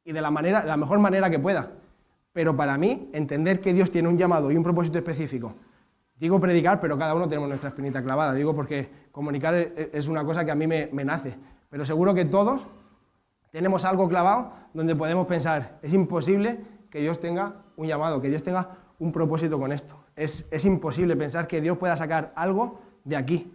Y de la mejor manera que pueda. Pero para mí, entender que Dios tiene un llamado y un propósito específico. Digo predicar, pero cada uno tenemos nuestra espinita clavada. Digo porque comunicar es una cosa que a mí me nace. Pero seguro que todos tenemos algo clavado donde podemos pensar, es imposible que Dios tenga un llamado, que Dios tenga un propósito con esto. Es imposible pensar que Dios pueda sacar algo de aquí.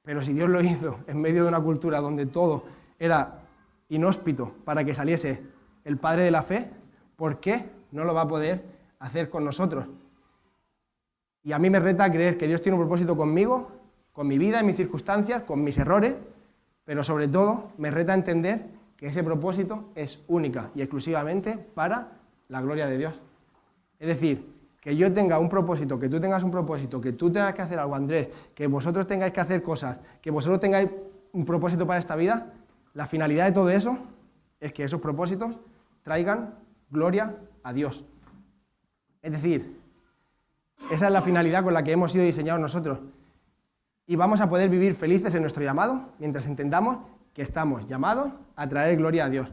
Pero si Dios lo hizo en medio de una cultura donde todo era inhóspito para que saliese el padre de la fe, ¿por qué no lo va a poder hacer con nosotros? Y a mí me reta a creer que Dios tiene un propósito conmigo, con mi vida, en mis circunstancias, con mis errores, pero sobre todo me reta a entender que ese propósito es única y exclusivamente para la gloria de Dios. Es decir, que yo tenga un propósito, que tú tengas un propósito, que tú tengas que hacer algo, Andrés, que vosotros tengáis que hacer cosas, que vosotros tengáis un propósito para esta vida, la finalidad de todo eso es que esos propósitos traigan gloria a Dios. Es decir, esa es la finalidad con la que hemos sido diseñados nosotros. Y vamos a poder vivir felices en nuestro llamado mientras entendamos que estamos llamados a traer gloria a Dios.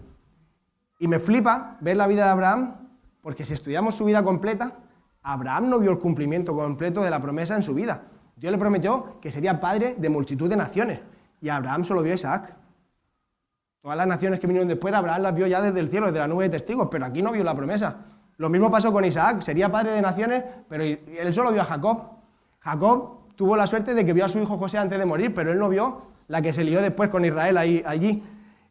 Y me flipa ver la vida de Abraham, porque si estudiamos su vida completa, Abraham no vio el cumplimiento completo de la promesa en su vida. Dios le prometió que sería padre de multitud de naciones, y Abraham solo vio a Isaac. Todas las naciones que vinieron después, Abraham las vio ya desde el cielo, desde la nube de testigos, pero aquí no vio la promesa. Lo mismo pasó con Isaac, sería padre de naciones, pero él solo vio a Jacob. Jacob tuvo la suerte de que vio a su hijo José antes de morir, pero él no vio la que se lió después con Israel allí.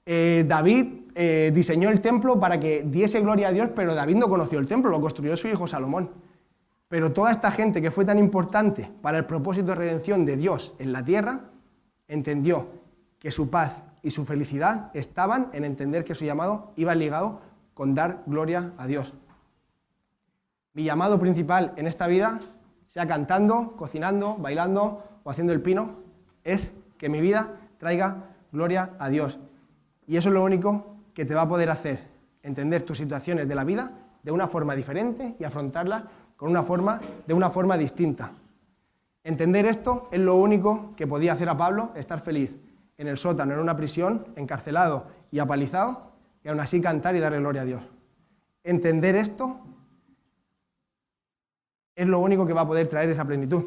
David diseñó el templo para que diese gloria a Dios, pero David no conoció el templo, lo construyó su hijo Salomón. Pero toda esta gente que fue tan importante para el propósito de redención de Dios en la tierra, entendió que su paz y su felicidad estaban en entender que su llamado iba ligado con dar gloria a Dios. Mi llamado principal en esta vida, sea cantando, cocinando, bailando o haciendo el pino, es que mi vida traiga gloria a Dios. Y eso es lo único que te va a poder hacer entender tus situaciones de la vida de una forma diferente y afrontarlas de una forma distinta. Entender esto es lo único que podía hacer a Pablo, estar feliz en el sótano, en una prisión, encarcelado y apalizado, y aún así cantar y darle gloria a Dios. Entender esto es lo único que va a poder traer esa plenitud.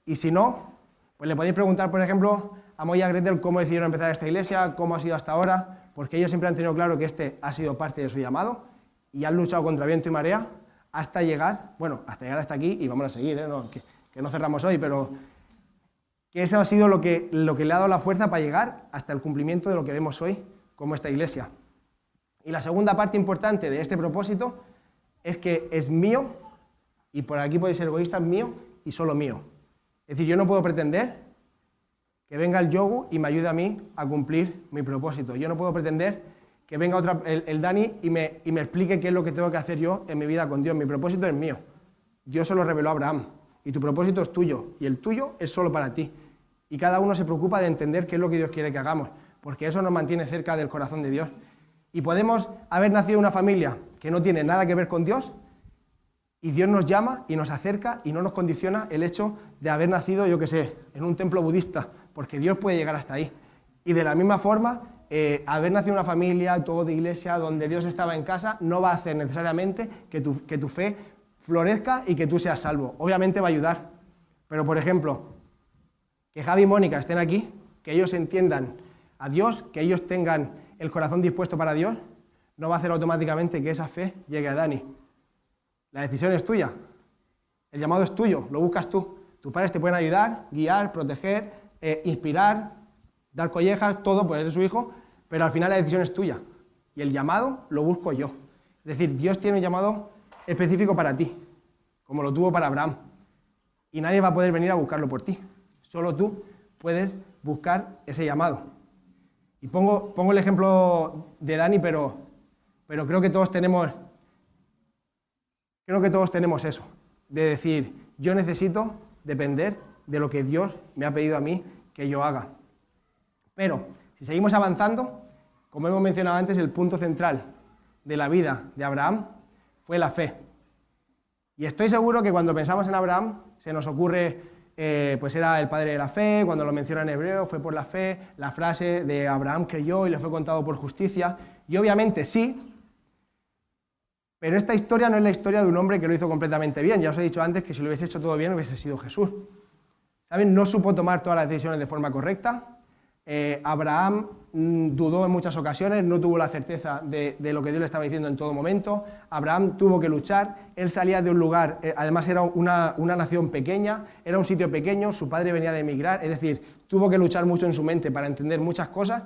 Y si no, pues le podéis preguntar, por ejemplo, a Moy y a Gretel cómo decidieron empezar esta iglesia, cómo ha sido hasta ahora, porque ellos siempre han tenido claro que este ha sido parte de su llamado y han luchado contra viento y marea hasta llegar hasta aquí, y vamos a seguir, que no cerramos hoy, pero que eso ha sido lo que le ha dado la fuerza para llegar hasta el cumplimiento de lo que vemos hoy como esta iglesia. Y la segunda parte importante de este propósito es que es mío, y por aquí podéis ser egoístas, mío y solo mío. Es decir, yo no puedo pretender que venga el Yogu y me ayude a mí a cumplir mi propósito. Yo no puedo pretender que venga el Dani y me explique qué es lo que tengo que hacer yo en mi vida con Dios. Mi propósito es mío. Dios se lo reveló a Abraham. Y tu propósito es tuyo. Y el tuyo es solo para ti. Y cada uno se preocupa de entender qué es lo que Dios quiere que hagamos. Porque eso nos mantiene cerca del corazón de Dios. Y podemos haber nacido en una familia que no tiene nada que ver con Dios, y Dios nos llama y nos acerca y no nos condiciona el hecho de haber nacido, yo qué sé, en un templo budista, porque Dios puede llegar hasta ahí. Y de la misma forma, haber nacido en una familia, todo de iglesia, donde Dios estaba en casa, no va a hacer necesariamente que tu fe florezca y que tú seas salvo. Obviamente va a ayudar, Pero, por ejemplo, que Javi y Mónica estén aquí, que ellos entiendan a Dios, que ellos tengan el corazón dispuesto para Dios, no va a hacer automáticamente que esa fe llegue a Dani. La decisión es tuya, el llamado es tuyo, lo buscas tú. Tus padres te pueden ayudar, guiar, proteger, inspirar, dar collejas, todo, pues eres su hijo, pero al final la decisión es tuya. Y el llamado lo busco yo. Es decir, Dios tiene un llamado específico para ti, como lo tuvo para Abraham. Y nadie va a poder venir a buscarlo por ti. Solo tú puedes buscar ese llamado. Y pongo el ejemplo de Dani, pero creo que todos tenemos eso, de decir, yo necesito depender de lo que Dios me ha pedido a mí que yo haga. Pero, si seguimos avanzando, como hemos mencionado antes, el punto central de la vida de Abraham fue la fe. Y estoy seguro que cuando pensamos en Abraham, se nos ocurre, pues era el padre de la fe, cuando lo menciona en hebreo, fue por la fe, la frase de Abraham creyó y le fue contado por justicia, y obviamente sí, pero esta historia no es la historia de un hombre que lo hizo completamente bien. Ya os he dicho antes que si lo hubiese hecho todo bien hubiese sido Jesús. ¿Saben? No supo tomar todas las decisiones de forma correcta. Abraham dudó en muchas ocasiones, no tuvo la certeza de lo que Dios le estaba diciendo en todo momento. Abraham tuvo que luchar, él salía de un lugar, además era una nación pequeña, era un sitio pequeño, su padre venía de emigrar, es decir, tuvo que luchar mucho en su mente para entender muchas cosas.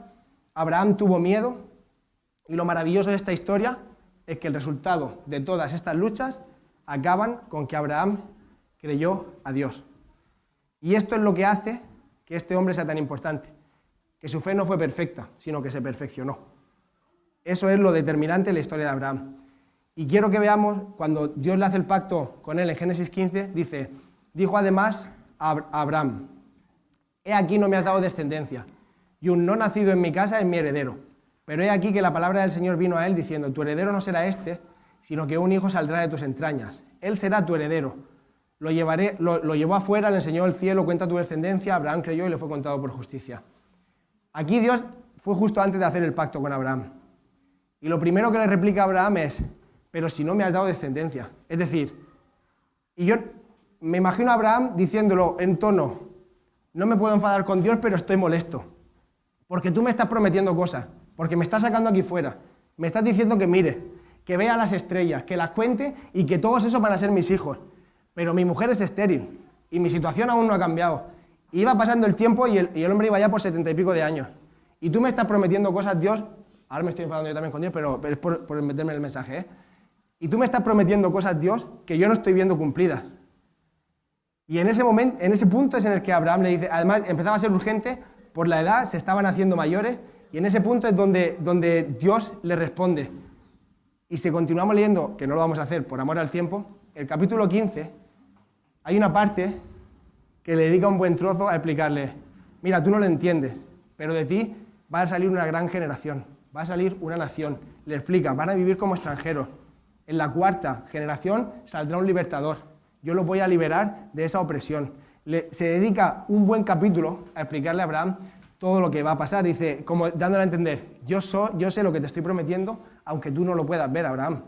Abraham tuvo miedo, y lo maravilloso de esta historia es que el resultado de todas estas luchas acaban con que Abraham creyó a Dios. Y esto es lo que hace que este hombre sea tan importante, que su fe no fue perfecta, sino que se perfeccionó. Eso es lo determinante en la historia de Abraham. Y quiero que veamos, cuando Dios le hace el pacto con él en Génesis 15, dijo además a Abraham, he aquí no me has dado descendencia, y un no nacido en mi casa es mi heredero. Pero he aquí que la palabra del Señor vino a él diciendo, tu heredero no será este, sino que un hijo saldrá de tus entrañas. Él será tu heredero. Lo llevó afuera, le enseñó el cielo, cuenta tu descendencia, Abraham creyó y le fue contado por justicia. Aquí Dios fue justo antes de hacer el pacto con Abraham. Y lo primero que le replica a Abraham es, pero si no me has dado descendencia. Es decir, y yo me imagino a Abraham diciéndolo en tono, no me puedo enfadar con Dios, pero estoy molesto, porque tú me estás prometiendo cosas. Porque me estás sacando aquí fuera, me estás diciendo que mire, que vea las estrellas, que las cuente y que todos esos van a ser mis hijos. Pero mi mujer es estéril y mi situación aún no ha cambiado. Iba pasando el tiempo y el hombre iba ya por 70 y pico de años. Y tú me estás prometiendo cosas, Dios, ahora me estoy enfadando yo también con Dios, pero es por meterme en el mensaje, ¿eh? Y tú me estás prometiendo cosas, Dios, que yo no estoy viendo cumplidas. Y en ese momento, en ese punto es en el que Abraham le dice, además empezaba a ser urgente, por la edad se estaban haciendo mayores, y en ese punto es donde Dios le responde. Y si continuamos leyendo, que no lo vamos a hacer por amor al tiempo, el capítulo 15, hay una parte que le dedica un buen trozo a explicarle, mira, tú no lo entiendes, pero de ti va a salir una gran generación, va a salir una nación. Le explica, van a vivir como extranjeros. En la cuarta generación saldrá un libertador. Yo los voy a liberar de esa opresión. Se dedica un buen capítulo a explicarle a Abraham todo lo que va a pasar, dice, como dándole a entender, yo sé lo que te estoy prometiendo, aunque tú no lo puedas ver, Abraham.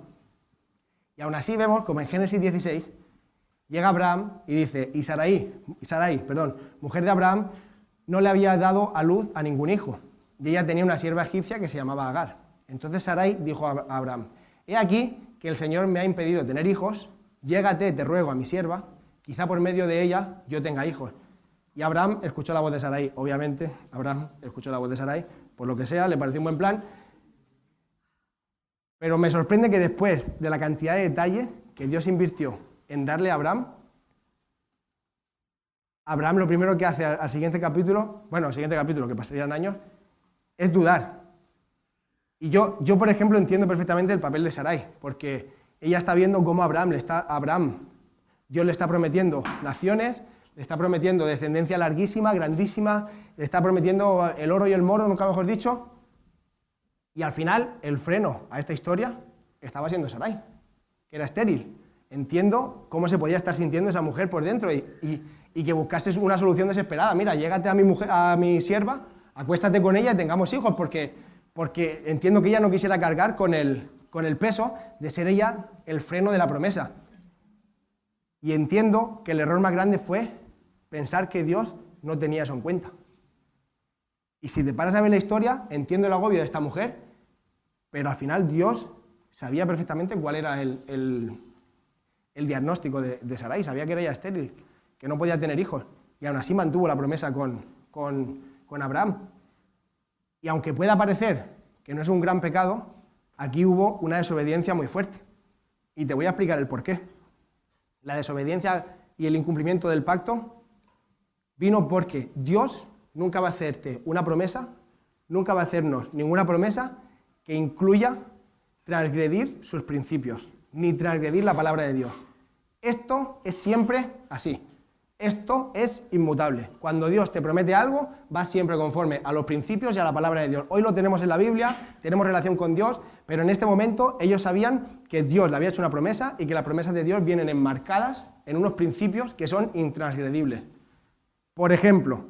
Y aún así vemos, como en Génesis 16, llega Abraham y dice, y Sarai, mujer de Abraham, no le había dado a luz a ningún hijo, y ella tenía una sierva egipcia que se llamaba Agar. Entonces Sarai dijo a Abraham, he aquí que el Señor me ha impedido tener hijos, llégate, te ruego, a mi sierva, quizá por medio de ella yo tenga hijos. Y Abraham escuchó la voz de Sarai, obviamente, Abraham escuchó la voz de Sarai, por lo que sea, le pareció un buen plan. Pero me sorprende que después de la cantidad de detalles que Dios invirtió en darle a Abraham lo primero que hace al siguiente capítulo, que pasarían años, es dudar. Y yo, por ejemplo, entiendo perfectamente el papel de Sarai, porque ella está viendo cómo Dios le está prometiendo naciones, le está prometiendo descendencia larguísima, grandísima, le está prometiendo el oro y el moro, nunca mejor dicho, y al final el freno a esta historia estaba siendo Sarai, que era estéril. Entiendo cómo se podía estar sintiendo esa mujer por dentro y que buscases una solución desesperada. Mira, llégate a mi sierva, acuéstate con ella y tengamos hijos, porque entiendo que ella no quisiera cargar con el peso de ser ella el freno de la promesa. Y entiendo que el error más grande fue pensar que Dios no tenía eso en cuenta. Y si te paras a ver la historia, entiendo el agobio de esta mujer, pero al final Dios sabía perfectamente cuál era el diagnóstico de Sarai, sabía que era ella estéril, que no podía tener hijos, y aún así mantuvo la promesa con Abraham. Y aunque pueda parecer que no es un gran pecado, aquí hubo una desobediencia muy fuerte. Y te voy a explicar el porqué. La desobediencia y el incumplimiento del pacto vino porque Dios nunca va a hacerte una promesa, nunca va a hacernos ninguna promesa que incluya transgredir sus principios, ni transgredir la palabra de Dios. Esto es siempre así. Esto es inmutable. Cuando Dios te promete algo, va siempre conforme a los principios y a la palabra de Dios. Hoy lo tenemos en la Biblia, tenemos relación con Dios, pero en este momento ellos sabían que Dios le había hecho una promesa y que las promesas de Dios vienen enmarcadas en unos principios que son intransgredibles. Por ejemplo,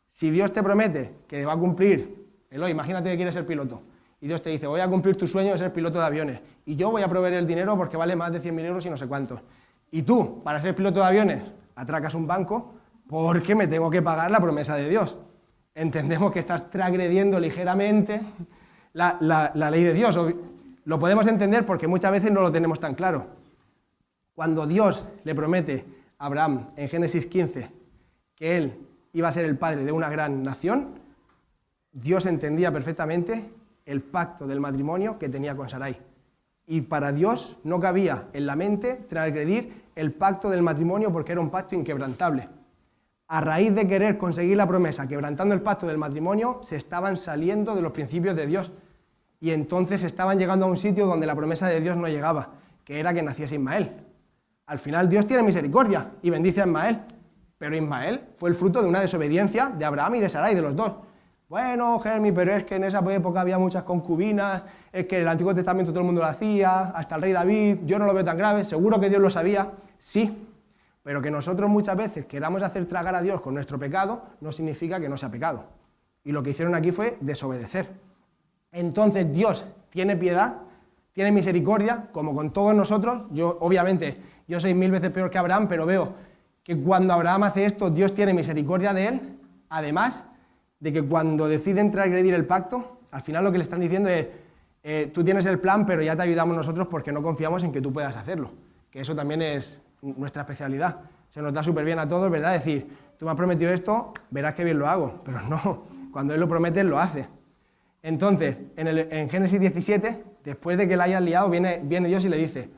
si Dios te promete que va a cumplir, Eloy, imagínate que quieres ser piloto, y Dios te dice, voy a cumplir tu sueño de ser piloto de aviones, y yo voy a proveer el dinero porque vale más de 100.000 euros y no sé cuántos. Y tú, para ser piloto de aviones, atracas un banco porque me tengo que pagar la promesa de Dios. Entendemos que estás transgrediendo ligeramente la ley de Dios. Lo podemos entender porque muchas veces no lo tenemos tan claro. Cuando Dios le promete a Abraham en Génesis 15 que él iba a ser el padre de una gran nación, Dios entendía perfectamente el pacto del matrimonio que tenía con Sarai. Y para Dios no cabía en la mente transgredir el pacto del matrimonio porque era un pacto inquebrantable. A raíz de querer conseguir la promesa, quebrantando el pacto del matrimonio, se estaban saliendo de los principios de Dios. Y entonces estaban llegando a un sitio donde la promesa de Dios no llegaba, que era que naciese Ismael. Al final Dios tiene misericordia y bendice a Ismael, pero Ismael fue el fruto de una desobediencia de Abraham y de Sarai, de los dos. Bueno, Germi, pero es que en esa época había muchas concubinas, es que en el Antiguo Testamento todo el mundo lo hacía, hasta el rey David, yo no lo veo tan grave, seguro que Dios lo sabía, sí, pero que nosotros muchas veces queramos hacer tragar a Dios con nuestro pecado, no significa que no sea pecado. Y lo que hicieron aquí fue desobedecer. Entonces Dios tiene piedad, tiene misericordia, como con todos nosotros. Obviamente, yo soy 1000 veces peor que Abraham, pero veo que cuando Abraham hace esto, Dios tiene misericordia de él, además de que cuando deciden transgredir el pacto, al final lo que le están diciendo es, tú tienes el plan, pero ya te ayudamos nosotros porque no confiamos en que tú puedas hacerlo, que eso también es nuestra especialidad. Se nos da súper bien a todos, ¿verdad? Decir, tú me has prometido esto, verás que bien lo hago, pero no, cuando Él lo promete, Él lo hace. Entonces, en Génesis 17, después de que la hayan liado, viene Dios y le dice,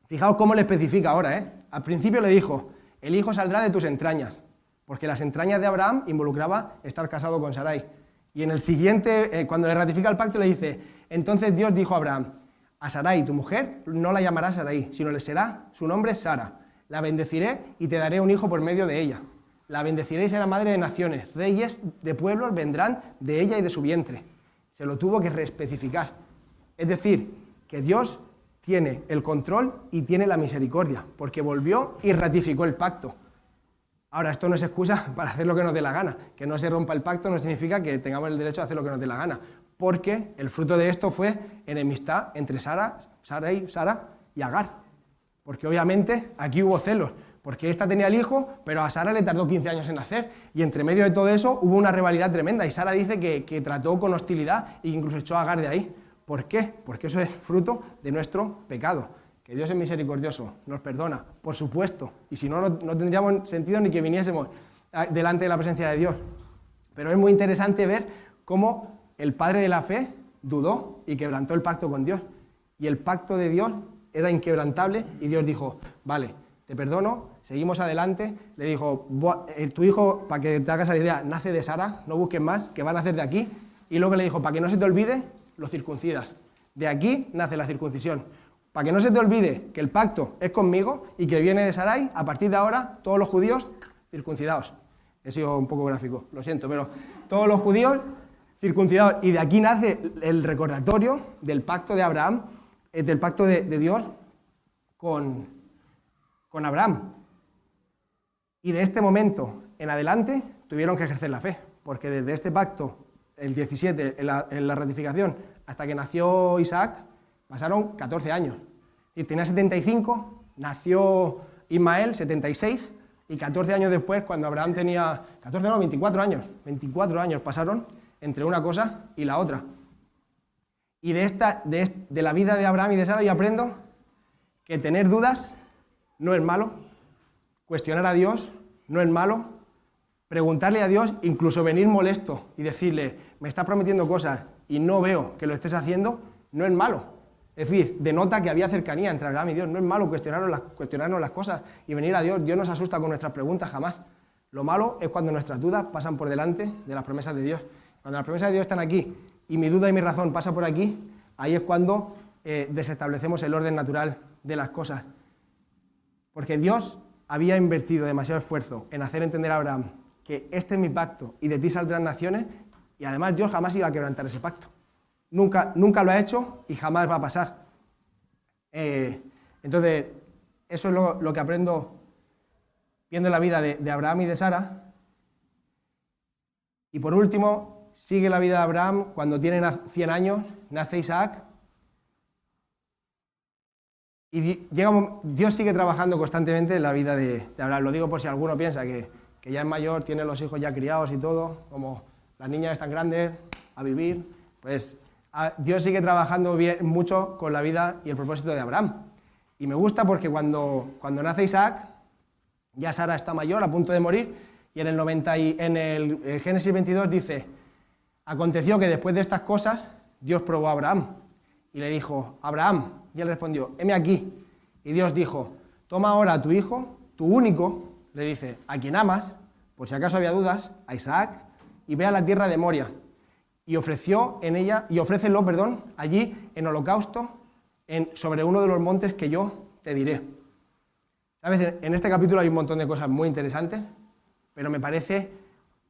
fijaos cómo le especifica ahora, ¿eh? Al principio le dijo, el hijo saldrá de tus entrañas, porque las entrañas de Abraham involucraba estar casado con Sarai. Y en el siguiente, cuando le ratifica el pacto, le dice, entonces Dios dijo a Abraham, a Sarai, tu mujer, no la llamarás Sarai, sino le será su nombre Sara. La bendeciré y te daré un hijo por medio de ella. La bendeciré y será madre de naciones. Reyes de pueblos vendrán de ella y de su vientre. Se lo tuvo que reespecificar. Es decir, que Dios tiene el control y tiene la misericordia, porque volvió y ratificó el pacto. Ahora, esto no es excusa para hacer lo que nos dé la gana. Que no se rompa el pacto no significa que tengamos el derecho a hacer lo que nos dé la gana, porque el fruto de esto fue enemistad entre Sara y Agar. Porque obviamente aquí hubo celos, porque esta tenía el hijo, pero a Sara le tardó 15 años en nacer, y entre medio de todo eso hubo una rivalidad tremenda, y Sara dice que trató con hostilidad e incluso echó a Agar de ahí. ¿Por qué? Porque eso es fruto de nuestro pecado. Que Dios es misericordioso, nos perdona, por supuesto, y si no, no tendríamos sentido ni que viniésemos delante de la presencia de Dios. Pero es muy interesante ver cómo el padre de la fe dudó y quebrantó el pacto con Dios. Y el pacto de Dios era inquebrantable y Dios dijo, vale, te perdono, seguimos adelante. Le dijo, tu hijo, para que te hagas la idea, nace de Sara, no busques más, que va a nacer de aquí. Y luego le dijo, para que no se te olvide, lo circuncidas. De aquí nace la circuncisión. Para que no se te olvide que el pacto es conmigo y que viene de Sarai, a partir de ahora, todos los judíos circuncidados. He sido un poco gráfico, lo siento, pero todos los judíos circuncidados. Y de aquí nace el recordatorio del pacto de Abraham, del pacto de Dios con Abraham. Y de este momento en adelante tuvieron que ejercer la fe, porque desde este pacto, el 17, en la ratificación, hasta que nació Isaac, pasaron 14 años. Es decir, tenía 75, nació Ismael, 76, Y 14 años después, cuando Abraham tenía... 14 no, 24 años. 24 años pasaron entre una cosa y la otra. Y de la vida de Abraham y de Sara yo aprendo que tener dudas no es malo, cuestionar a Dios no es malo, preguntarle a Dios, incluso venir molesto y decirle, me estás prometiendo cosas y no veo que lo estés haciendo, no es malo. Es decir, denota que había cercanía entre Abraham y Dios. No es malo cuestionarnos las cosas y venir a Dios. Dios no se asusta con nuestras preguntas, jamás. Lo malo es cuando nuestras dudas pasan por delante de las promesas de Dios. Cuando las promesas de Dios están aquí y mi duda y mi razón pasa por aquí, ahí es cuando desestablecemos el orden natural de las cosas. Porque Dios había invertido demasiado esfuerzo en hacer entender a Abraham que este es mi pacto y de ti saldrán naciones, y además Dios jamás iba a quebrantar ese pacto. Nunca lo ha hecho y jamás va a pasar. Entonces, eso es lo que aprendo viendo la vida de Abraham y de Sara. Y por último, sigue la vida de Abraham cuando tiene 100 años, nace Isaac. Y Dios sigue trabajando constantemente en la vida de Abraham. Lo digo por si alguno piensa que ya es mayor, tiene los hijos ya criados y todo, como las niñas están grandes, a vivir. Pues Dios sigue trabajando mucho con la vida y el propósito de Abraham. Y me gusta porque cuando nace Isaac, ya Sara está mayor, a punto de morir, y en el Génesis 22 dice, aconteció que después de estas cosas, Dios probó a Abraham y le dijo, Abraham, y él respondió, heme aquí. Y Dios dijo, toma ahora a tu hijo, tu único, le dice, a quien amas, por si acaso había dudas, a Isaac, y ve a la tierra de Moria. Y ofrécelo allí en holocausto sobre uno de los montes que yo te diré. ¿Sabes? En este capítulo hay un montón de cosas muy interesantes, pero me parece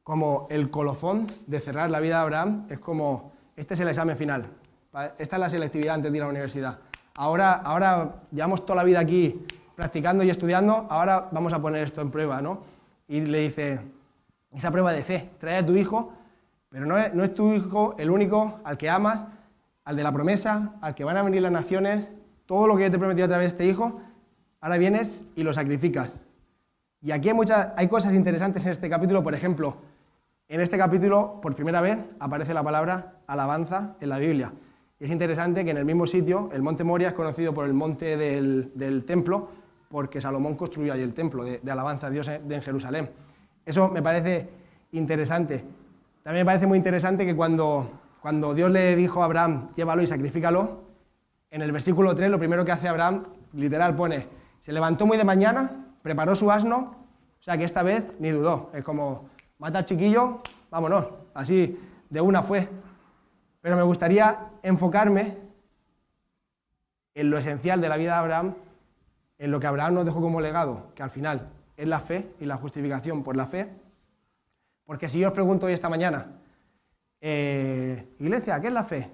como el colofón de cerrar la vida de Abraham, es como, este es el examen final, esta es la selectividad antes de ir a la universidad. Ahora llevamos toda la vida aquí practicando y estudiando, ahora vamos a poner esto en prueba, ¿no? Y le dice, esa prueba de fe, trae a tu hijo, pero no es tu hijo el único al que amas, al de la promesa, al que van a venir las naciones, todo lo que yo te he prometido a través de este hijo, ahora vienes y lo sacrificas. Y aquí hay cosas interesantes en este capítulo. Por ejemplo, en este capítulo, por primera vez, aparece la palabra alabanza en la Biblia. Y es interesante que en el mismo sitio, el monte Moria es conocido por el monte del templo, porque Salomón construyó ahí el templo de alabanza a Dios en Jerusalén. Eso me parece interesante. También me parece muy interesante que cuando Dios le dijo a Abraham, llévalo y sacrifícalo, en el versículo 3 lo primero que hace Abraham, literal pone, se levantó muy de mañana, preparó su asno, o sea que esta vez ni dudó, es como, mata al chiquillo, vámonos, así de una fue. Pero me gustaría enfocarme en lo esencial de la vida de Abraham, en lo que Abraham nos dejó como legado, que al final es la fe y la justificación por la fe. Porque si yo os pregunto hoy esta mañana, Iglesia, ¿qué es la fe?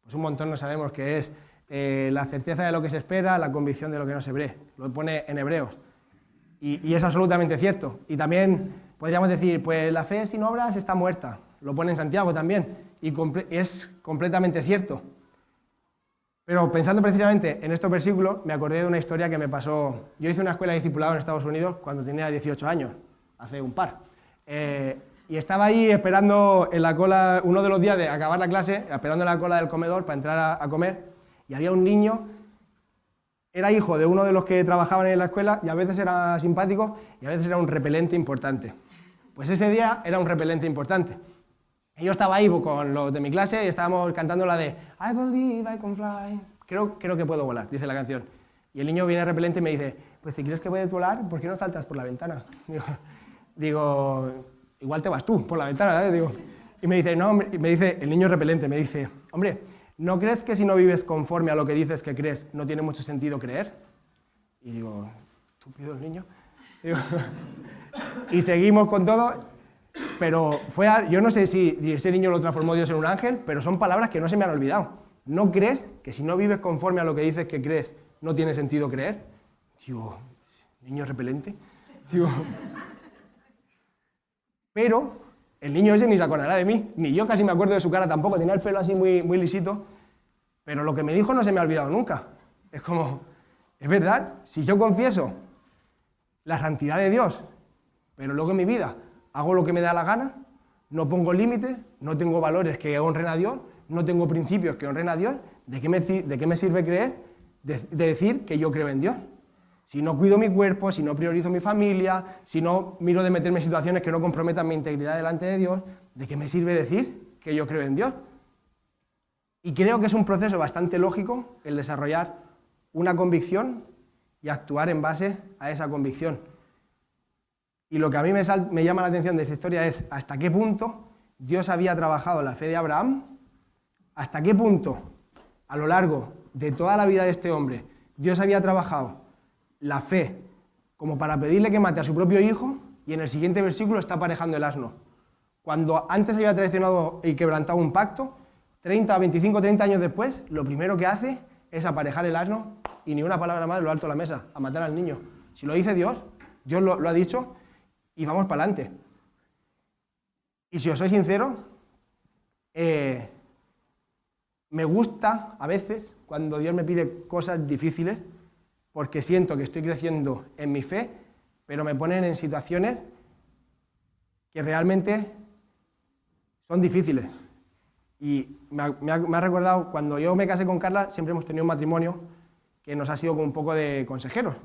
Pues un montón no sabemos qué es la certeza de lo que se espera, la convicción de lo que no se ve. Lo pone en Hebreos. Y es absolutamente cierto. Y también podríamos decir, pues la fe sin obras está muerta. Lo pone en Santiago también. Y es completamente cierto. Pero pensando precisamente en estos versículos, me acordé de una historia que me pasó. Yo hice una escuela de discipulado en Estados Unidos cuando tenía 18 años, hace un par. Y estaba ahí esperando en la cola, uno de los días de acabar la clase, esperando en la cola del comedor para entrar a comer, y había un niño, era hijo de uno de los que trabajaban en la escuela, y a veces era simpático, y a veces era un repelente importante. Pues ese día era un repelente importante. Y yo estaba ahí con los de mi clase y estábamos cantando la de I believe I can fly. Creo que puedo volar, dice la canción. Y el niño viene repelente y me dice, pues si crees que puedes volar, ¿por qué no saltas por la ventana? Digo, igual te vas tú por la ventana, ¿sabes? Digo, y me dice, no, y me dice, el niño repelente me dice, hombre, ¿no crees que si no vives conforme a lo que dices que crees, no tiene mucho sentido creer? Y digo, estúpido el niño. Digo, y seguimos con todo. Pero yo no sé si ese niño lo transformó Dios en un ángel, pero son palabras que no se me han olvidado. ¿No crees que si no vives conforme a lo que dices que crees, no tiene sentido creer? Digo, niño repelente. Digo, pero el niño ese ni se acordará de mí, ni yo casi me acuerdo de su cara tampoco, tenía el pelo así muy, muy lisito, pero lo que me dijo no se me ha olvidado nunca. Es como, es verdad, si yo confieso la santidad de Dios, pero luego en mi vida hago lo que me da la gana, no pongo límites, no tengo valores que honren a Dios, no tengo principios que honren a Dios, ¿de qué me sirve creer, de decir que yo creo en Dios? Si no cuido mi cuerpo, si no priorizo mi familia, si no miro de meterme en situaciones que no comprometan mi integridad delante de Dios, ¿de qué me sirve decir que yo creo en Dios? Y creo que es un proceso bastante lógico el desarrollar una convicción y actuar en base a esa convicción. Y lo que a mí me llama la atención de esta historia es hasta qué punto Dios había trabajado la fe de Abraham, hasta qué punto a lo largo de toda la vida de este hombre Dios había trabajado la fe como para pedirle que mate a su propio hijo, y en el siguiente versículo está aparejando el asno. Cuando antes había traicionado y quebrantado un pacto, 25, 30 años después, lo primero que hace es aparejar el asno y ni una palabra más en lo alto de la mesa, a matar al niño. Si lo dice Dios, Dios lo ha dicho y vamos para adelante. Y si os soy sincero, me gusta a veces cuando Dios me pide cosas difíciles, porque siento que estoy creciendo en mi fe, pero me ponen en situaciones que realmente son difíciles. Y me ha recordado, cuando yo me casé con Carla, siempre hemos tenido un matrimonio que nos ha sido como un poco de consejeros.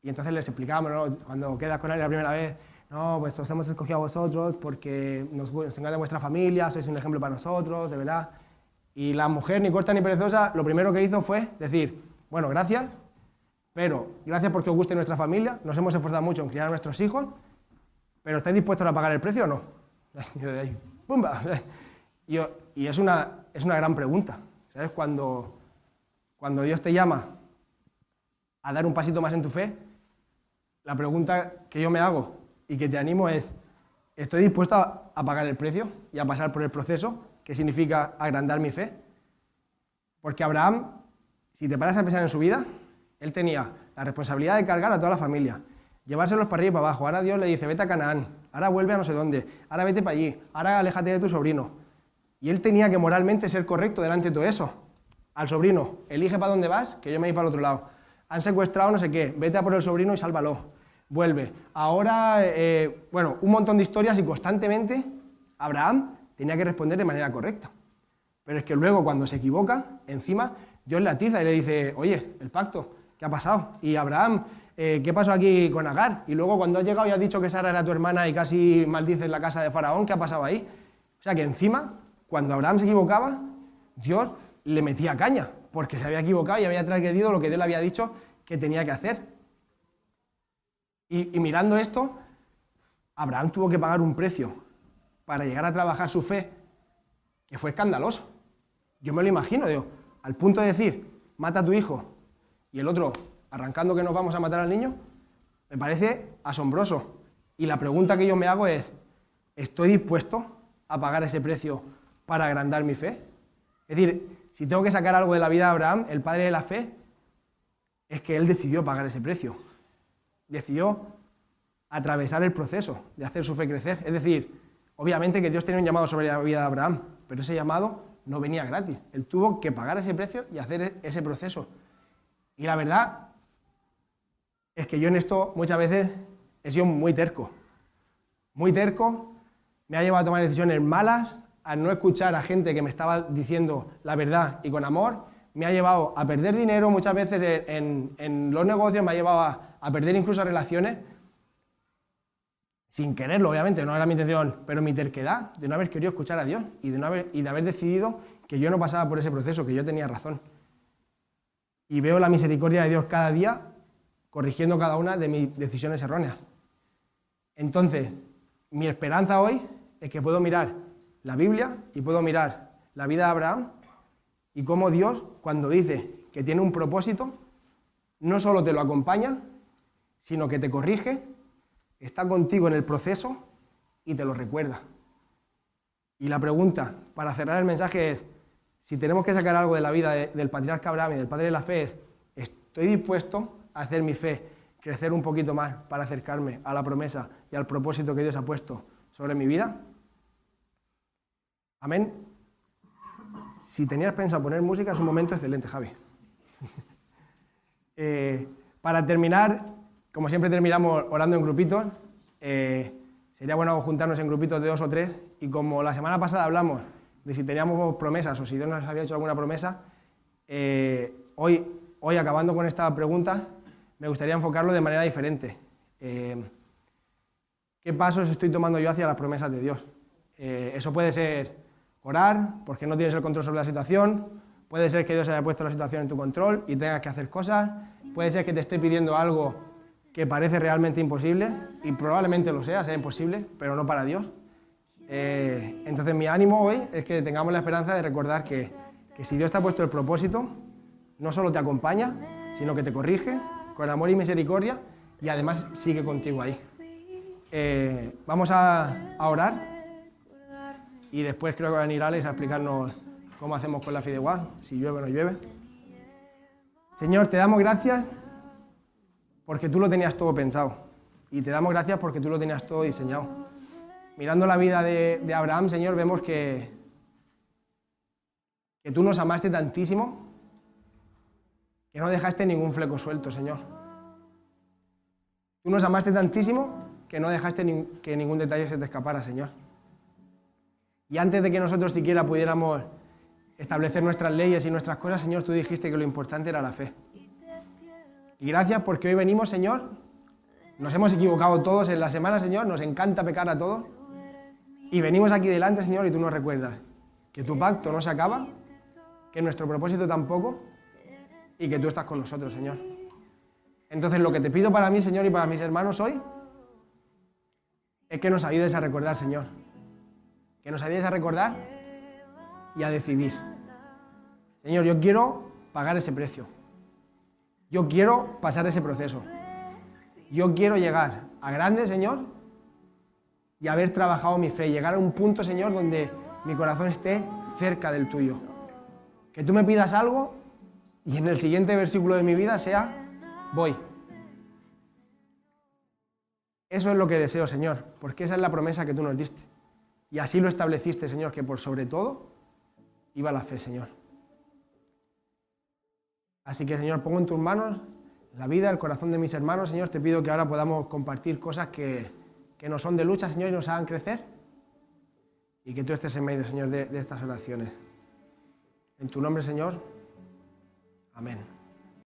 Y entonces les explicábamos, ¿no? Cuando quedas con él la primera vez, no, pues os hemos escogido a vosotros porque nos encanta vuestra familia, sois un ejemplo para nosotros, de verdad. Y la mujer, ni corta ni perezosa, lo primero que hizo fue decir, bueno, gracias, pero gracias porque os guste nuestra familia, nos hemos esforzado mucho en criar a nuestros hijos, pero ¿estáis dispuestos a pagar el precio o no? Yo de ahí, ¡pumba! Y es una gran pregunta, ¿sabes? Cuando Dios te llama a dar un pasito más en tu fe, la pregunta que yo me hago y que te animo es, ¿estoy dispuesto a pagar el precio y a pasar por el proceso que significa agrandar mi fe? Porque Abraham, si te paras a pensar en su vida, él tenía la responsabilidad de cargar a toda la familia, llevárselos para arriba y para abajo. Ahora Dios le dice, vete a Canaán, ahora vuelve a no sé dónde, ahora vete para allí, ahora aléjate de tu sobrino. Y él tenía que moralmente ser correcto delante de todo eso. Al sobrino, elige para dónde vas, que yo me voy para el otro lado. Han secuestrado no sé qué, vete a por el sobrino y sálvalo. Vuelve. Ahora, un montón de historias y constantemente Abraham tenía que responder de manera correcta. Pero es que luego cuando se equivoca, encima Dios le atiza y le dice, oye, el pacto, ¿qué ha pasado? Y Abraham, ¿qué pasó aquí con Agar? Y luego cuando has llegado y has dicho que Sara era tu hermana y casi maldices la casa de Faraón, ¿qué ha pasado ahí? O sea que encima, cuando Abraham se equivocaba, Dios le metía caña, porque se había equivocado y había transgredido lo que Dios le había dicho que tenía que hacer. Y mirando esto, Abraham tuvo que pagar un precio para llegar a trabajar su fe, que fue escandaloso. Yo me lo imagino, digo, al punto de decir, mata a tu hijo, y el otro arrancando que nos vamos a matar al niño, me parece asombroso. Y la pregunta que yo me hago es, ¿estoy dispuesto a pagar ese precio para agrandar mi fe? Es decir, si tengo que sacar algo de la vida de Abraham, el padre de la fe, es que él decidió pagar ese precio. Decidió atravesar el proceso de hacer su fe crecer. Es decir, obviamente que Dios tenía un llamado sobre la vida de Abraham, pero ese llamado no venía gratis. Él tuvo que pagar ese precio y hacer ese proceso. Y la verdad es que yo en esto muchas veces he sido muy terco. Muy terco, me ha llevado a tomar decisiones malas, a no escuchar a gente que me estaba diciendo la verdad y con amor, me ha llevado a perder dinero muchas veces en los negocios, me ha llevado a perder incluso relaciones, sin quererlo, obviamente, no era mi intención, pero mi terquedad de no haber querido escuchar a Dios y de haber decidido que yo no pasaba por ese proceso, que yo tenía razón. Y veo la misericordia de Dios cada día corrigiendo cada una de mis decisiones erróneas. Entonces, mi esperanza hoy es que puedo mirar la Biblia y puedo mirar la vida de Abraham y cómo Dios, cuando dice que tiene un propósito, no solo te lo acompaña, sino que te corrige, está contigo en el proceso y te lo recuerda. Y la pregunta, para cerrar el mensaje, es, si tenemos que sacar algo de la vida del patriarca Abraham y del padre de la fe, es, ¿estoy dispuesto a hacer mi fe crecer un poquito más para acercarme a la promesa y al propósito que Dios ha puesto sobre mi vida? Amén. Si tenías pensado poner música, es un momento excelente, Javi. Para terminar, como siempre terminamos orando en grupitos, sería bueno juntarnos en grupitos de 2 o 3, y como la semana pasada hablamos de si teníamos promesas o si Dios nos había hecho alguna promesa, hoy acabando con esta pregunta, me gustaría enfocarlo de manera diferente. ¿Qué pasos estoy tomando yo hacia las promesas de Dios? Eso puede ser orar, porque no tienes el control sobre la situación, puede ser que Dios haya puesto la situación en tu control y tengas que hacer cosas, puede ser que te esté pidiendo algo que parece realmente imposible, y probablemente lo sea imposible, pero no para Dios. Entonces mi ánimo hoy es que tengamos la esperanza de recordar que si Dios te ha puesto el propósito, no solo te acompaña, sino que te corrige con amor y misericordia, y además sigue contigo ahí. Vamos a orar, y después creo que va a venir Alex a explicarnos cómo hacemos con la Fideuá, si llueve o no llueve. Señor, te damos gracias porque tú lo tenías todo pensado, y te damos gracias porque tú lo tenías todo diseñado. Mirando la vida de Abraham, Señor, vemos que tú nos amaste tantísimo que no dejaste ningún fleco suelto, Señor. Tú nos amaste tantísimo que no dejaste que ningún detalle se te escapara, Señor. Y antes de que nosotros siquiera pudiéramos establecer nuestras leyes y nuestras cosas, Señor, tú dijiste que lo importante era la fe. Y gracias porque hoy venimos, Señor, nos hemos equivocado todos en la semana, Señor, nos encanta pecar a todos, y venimos aquí delante, Señor, y tú nos recuerdas que tu pacto no se acaba, que nuestro propósito tampoco, y que tú estás con nosotros, Señor. Entonces, lo que te pido para mí, Señor, y para mis hermanos hoy, es que nos ayudes a recordar, Señor. Que nos ayudes a recordar y a decidir. Señor, yo quiero pagar ese precio. Yo quiero pasar ese proceso. Yo quiero llegar a grande, Señor, y haber trabajado mi fe, llegar a un punto, Señor, donde mi corazón esté cerca del tuyo. Que tú me pidas algo y en el siguiente versículo de mi vida sea, voy. Eso es lo que deseo, Señor, porque esa es la promesa que tú nos diste. Y así lo estableciste, Señor, que por sobre todo iba la fe, Señor. Así que, Señor, pongo en tus manos la vida, el corazón de mis hermanos, Señor. Te pido que ahora podamos compartir cosas que nos son de lucha, Señor, y nos hagan crecer. Y que tú estés en medio, Señor, de estas oraciones. En tu nombre, Señor. Amén.